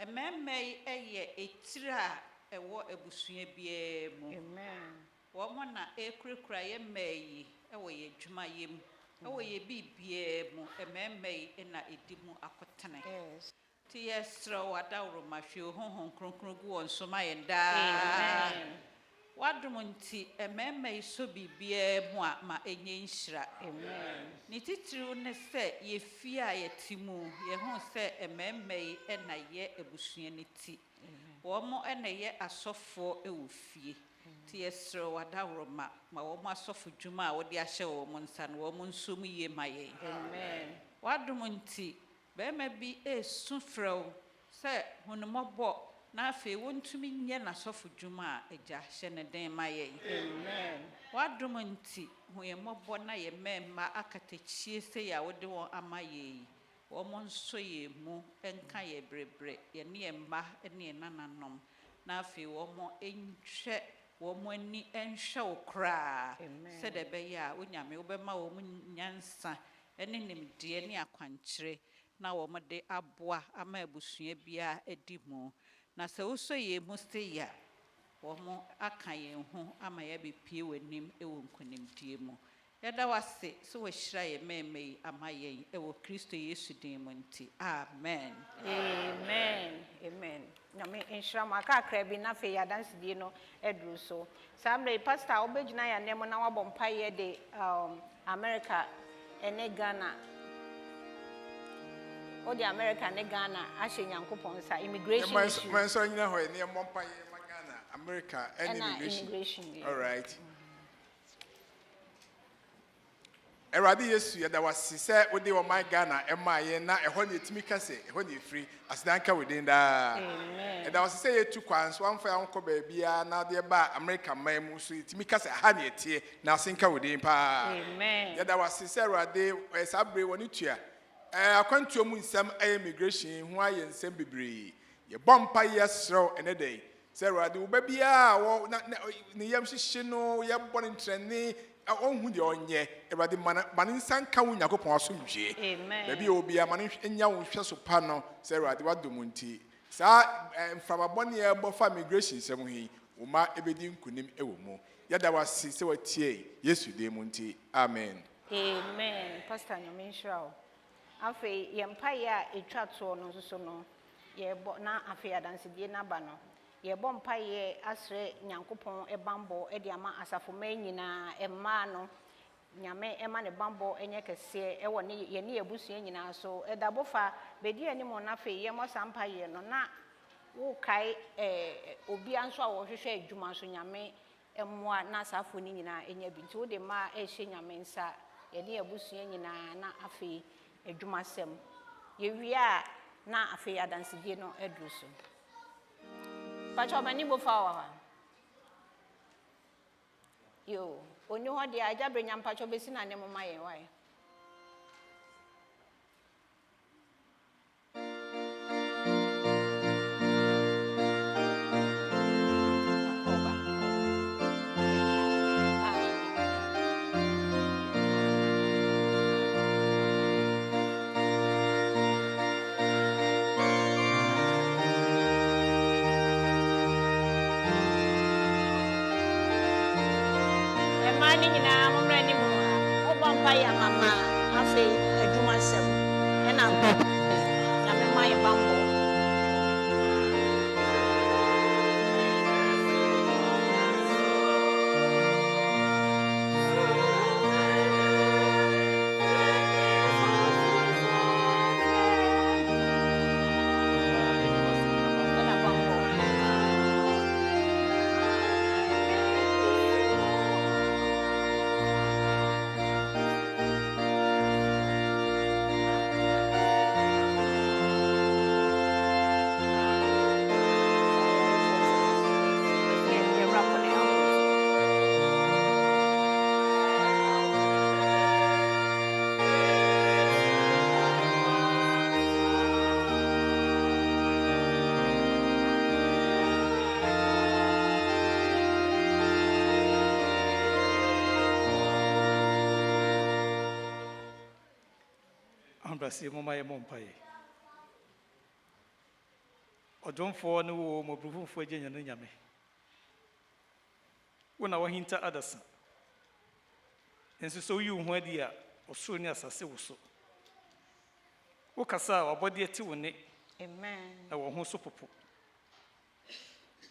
Ememe eye etira ewo ebusua bia mu. Amen. Wo mo na ekrekra ye mai ewo ye dwuma ye mu. Ewo ye bibia mu ememe na edimu akotene. Yes. Ti yesro wada uro mahwe honhon kronkron gu won so ma yenda. Amen. Wada Wadrumunti, a meme so be beer moi, ma enyenshra. Amen. Nititru ne se ye fear ye timu, ye hon se a meme and a ye a bushianity. Womo and a ye a soft for a woofie. Tiesro wadaroma, ma woma sofu juma, what the asher woman's son, woman sumi ye my. Amen. Wadrumunti, bear may be a sunfro, sir, when a mob na afi wontumi nye na sɔfo dwuma a agya hyɛ ne den ma yɛn. Amen. Wadom nti ho yɛ mmɔbɔ na yɛ mɛmma akatakyie sɛ yɛ a wode wɔn ama yɛn. Wɔn nso yɛ mu nka yɛ berebre yɛne yɛ mma ne yɛ nananom. Na afi wɔn nhwɛ wɔn ani nhwɛ wo koraa. Sɛdeɛ ɛbɛyɛ a wonyame wobɛma wɔn nyansa ne nimdeɛ ne akwankyerɛ na wɔn de aboa ama abusua biara adi mu. Na sɛ wosɔ yɛ mu sɛ ya wɔn aka yɛn ho ama yɛbɛpie w'anim wɔ nkonimdie mu. Yɛda wase sɛ wɔahyira yɛ mɛɛmɛ yi ama yɛn wɔ Kristo Yesu din mu nti. Amen. Amen. Amen. Nyame nhyira mo akakra bi na afei adansedie no aduru so. Saa mmerɛ pastor a wobɛgyina yɛ anim na wabɔ mpaeɛ de America ne Ghana. Odi America ne Ghana ahyɛ Nyankopɔn sa immigration issue. Man so nyina ho ne mmɔmpa ye Ghana, America and immigration. All right. Eradi Yesu ya da wasi sɛ wode wo man Ghana ɛma ye na ɛhɔ ne timi kase ɛhɔ ne free asidanka within da. Amen. Da wasi sɛ yetu kwan so amfa ya nkɔ baabia na de ba America man mu so timi kase ha ne tie na asenka within pa. Amen. Ya da wasi sɛ Eradi sabre woni tua. Akwantuo mu nsɛm immigration ho ayɛ nsɛm bebree ye bompa yesrew ene dey sɛ Awurade wo ba bia wo ne yam hyehye no ye bɔ ne ntrene onhu de onye Awurade mane nsanka wo Nyankopɔn asomdwe. Amen. Ba bia obi amane nya wo hwɛ so pa no sɛ Awurade wadom nti saa mframabɔne ye bɔ fa immigration nsɛm hi wo ma ebedi nkunim ewo mu yada wase sɛ watie Yesu de mu nti. Amen. Amen. Pastor Nyaminshraw afei yɛmpaeɛ a ɛtwa toɔ no nso no yɛbɔ na afei adansedie n'aba no yɛbɔ mpaeɛ asrɛ Nyankopɔn ɛbambɔ de ama asafoma nyinaa ɛmmaa no nyame ɛma ne bambɔ ɛnyɛ kɛseɛ ɛwɔ ne yɛne yɛbusua nyinaa so ɛda bofa bɛdi anim no afei yɛmmɔ saa mpaeɛ no na wokae obia nso a wɔhwehwɛ adwuma so nyame ɛmmoa na asafo no nyinaa ɛnya bi nti wode ma ɛhyɛ nyame nsa yɛne yɛbusua nyinaa na afei adwuma sem yewia na afei adansedie no aduru so pacho mani bofa wa yo oni ho de aja brenya mpacho besi na ne mama yen wai ya mama afei adwuma sem na na me mai bambo Ambrasi mama ye mompaye odonfo ne wo mobrufufo agenya no nyame wona wahinta adasa enso so yi ho adi a osoro ni asase wo so wo kasa wabode ati wo ne amen na wo ho so popo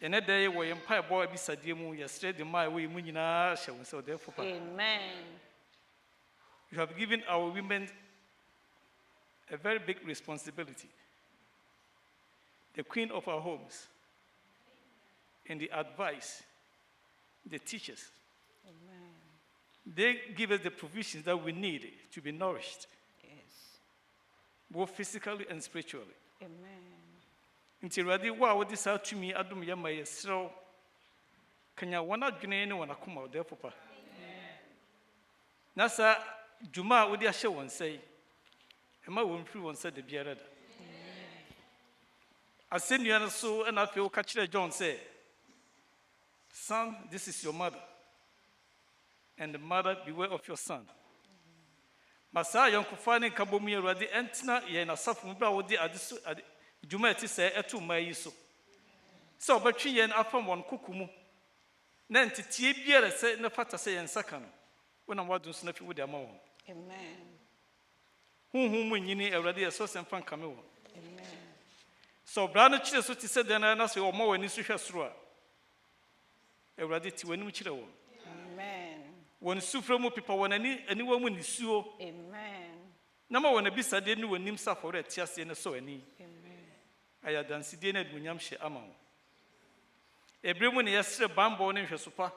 ɛnɛ da yi wɔ yɛn mpaebɔ abisadeɛ mu yɛsrɛ de maa wɔ yi mu nyinaa hyɛ wo nsa ɔdɛɛfo pa. Amen. You have given our women a very big responsibility. The queen of our homes, and the advice, the teachers. Amen. They give us the provisions that we need to be nourished, Yes. both physically and spiritually. Amen. Nti Awurade wo a wode saa tumi adom yɛ ma yɛserɛ kanya wɔn adwene ne wɔn akoma ɔdɛɛfo pa. Na saa dwuma a wode ahyɛ wɔn nsa yi, ɛma wɔn mfiri wɔn nsa da biara da. Asɛnnua no so ɛna afei woka kyerɛ John sɛ, son, this is your mother, and the mother, beware of your son. Ma saa yɔnkofa ne nkabɔ mu Awurade ɛntena yɛn asafo mu bere a wode ade so dwuma ɛte sɛ ɛto mmaa yi so. Sɛ ɔbɛtwe yɛn afam wɔn koko mu, na nteteɛ biara sɛ ne fata sɛ yɛn nsa ka no, wonam w'adom so na afei wode ama wɔn. Amen. Honhom mu nyini Awurade yɛsɔ sɛ mfa nkame wɔn. Amen. Sɛ ɔbra no kyerɛ so te sɛ dɛn na sɛ ɔma w'ani so hwɛ soro a, Awurade te w'anim kyerɛ wɔn. Amen. Wɔn sufrɛ mu pepa wɔn aniwa mu nisuo. Amen. Na ma wɔn abisadeɛ ne wɔn nim sɛ afɔre ɛte aseɛ ne sɔ ani. Amen. Ayɛ adansedie ne aduonyam hyɛ ama wɔn. Ebere mu ne yɛsrɛ bambɔ ne nhwɛso pa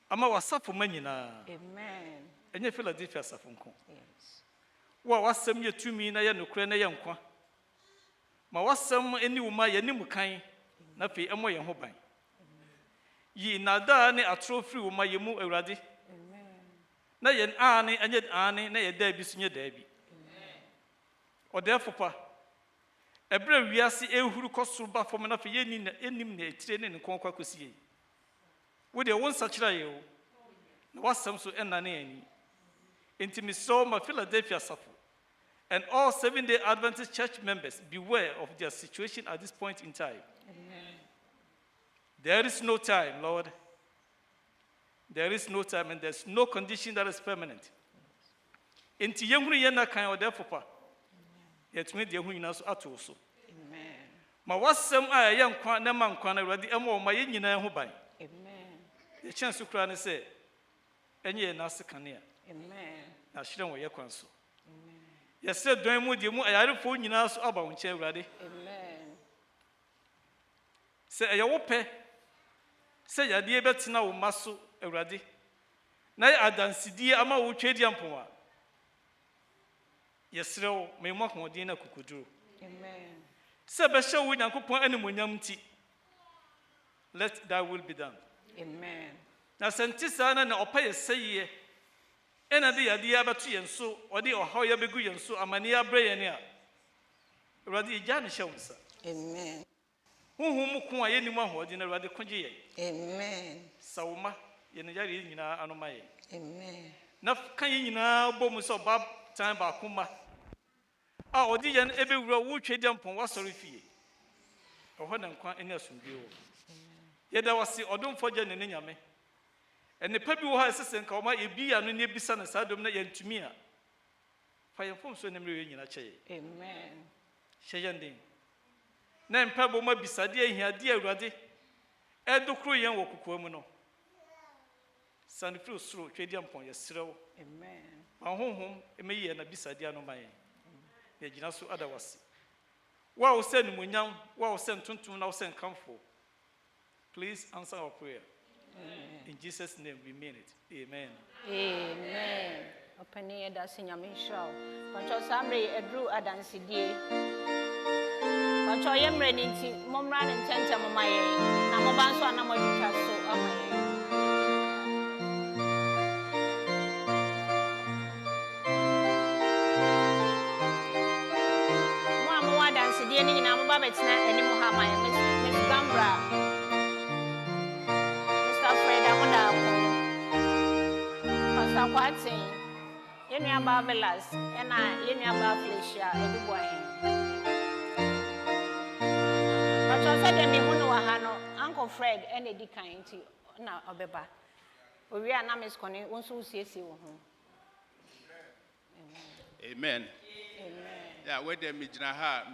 ama w'asafo ma nyinaa. Amen. Ɛnyɛ Philadelphia asafo nko. Yes. Wo a w'asɛm yɛ tumi na yɛ nokorɛ na yɛ nkwa. Ma w'asɛm ani wo ma yɛne mu kan na afei ɛmmɔ yɛn ho ban. Yi nnaadaa ne atoro firi wo ma yɛ mu Awurade. Na yɛn aane ɛnyɛ aane na yɛ daa bi so nyɛ daa bi. Ɔdɛɛfo pa, ɛberɛ wiase ehuru kɔ soro ba fam na afei yɛnim na etire ne ne nkɔnkɔ akɔsi yɛ. Wo deɛ wo nsakyera yɛ o, na w'asɛm so ɛnane ani. Enti mesrɛ wo ma Philadelphia asafo and all Seventh-day Adventist church members beware of their situation at this point in time. Amen. There is no time, Lord. There is no time, and there's no condition that is permanent. Enti yɛhunu yɛn na kan ɔdɛɛfo pa. Yɛtumi deɛ ho nyinaa so ato wo so. Amen. Ma w'asɛm a ɛyɛ nkwa na ma nkwa na Awurade ɛma wo ma yɛn nyinaa ho ban. Amen. Yɛkyɛn so koraa ne sɛ ɛnyɛ yɛn ase kanea. Amen. Na ahyerɛn wɔ yɛ kwan so. Yɛsɛ dɔn mu deɛ mu ayarefoɔ nyinaa so aba wo nkyɛn Awurade. Amen. Sɛ ɛyɛ wo pɛ sɛ yadeɛ bɛtena wo mma so Awurade na yɛ adansedie ama wo twɛdi ampɔn a yɛsrɛ wo ma yɛmmɔ ahoɔden na akokoduro. Amen. Sɛ bɛhyɛ wo Nyankopɔn animuonyam nti, let thy will be done. Amen. Na sɛ nte saa na ɔpɛ yɛ sɛyɛ ɛna de yadeɛ abɛto yɛn so ɔde ɔhaw yɛ bɛgu yɛn so amanneɛ abrɛ yɛn a Awurade yɛgyaa ne hyɛ wo nsa. Amen. Honhom mu ko a yɛnnim ahoɔden na Awurade kɔgye yɛn. Amen. Sa wo ma yɛn yare nyinaa ano ma yɛn. Amen. Na ka yɛn nyinaa bɔ mu sɛ ɔba tan baako ma a ɔde yɛn ɛbɛwura wo twɛdi ampɔn w'asɔre fie. Ɛhɔ na nkwa ne asomdwie wɔ. Yɛda wase ɔdomfo gya ne nyame. Ɛnnepa bi wɔ ha ɛsɛ sɛ nka ɔma yɛbi ano ne ebisa no saa dom na yɛntumi a fa yɛn fom so ne mmerɛ yɛn nyina kyɛ yɛn. Amen. Hyɛ yɛn den. Na mpa bɔ ma bisadeɛ ahiadeɛ Awurade ɛdokoro yɛn wɔ kokoa mu no. Sane firi soro twɛdi ampɔn yɛsrɛ wo. Amen. Ma honhom ɛmɛyi yɛn na bisadeɛ ano ma yɛn. Na yɛgyina so ada wase. Wo a wo sɛ nimonyam, wo a wo sɛ ntontom na wo sɛ nkamfo. Please answer our prayer. Amen. In Jesus' name we mean it. Amen. Amen. Opani yɛda se nyame nhyira wo. Pɔtɔ saa mmerɛ ɛduru adansedie. Pɔtɔ yɛ mmerɛ ne nti mommra ne ntɛntɛm ma yɛn na moba nso a na moadwitwa so ama yɛn. Mo a mowɔ adansedie no nyinaa moba bɛtena anim ha ma yɛn. Miss Gambra, Pastor Kwatin, Yenya Babelas, and Yenya Baflesia, everyone. But I said, Uncle Fred, and Eddie kind to now, Obeba. We are now Miss Connie, one so says you. Amen. Amen. Yeah, where the Mijnaha.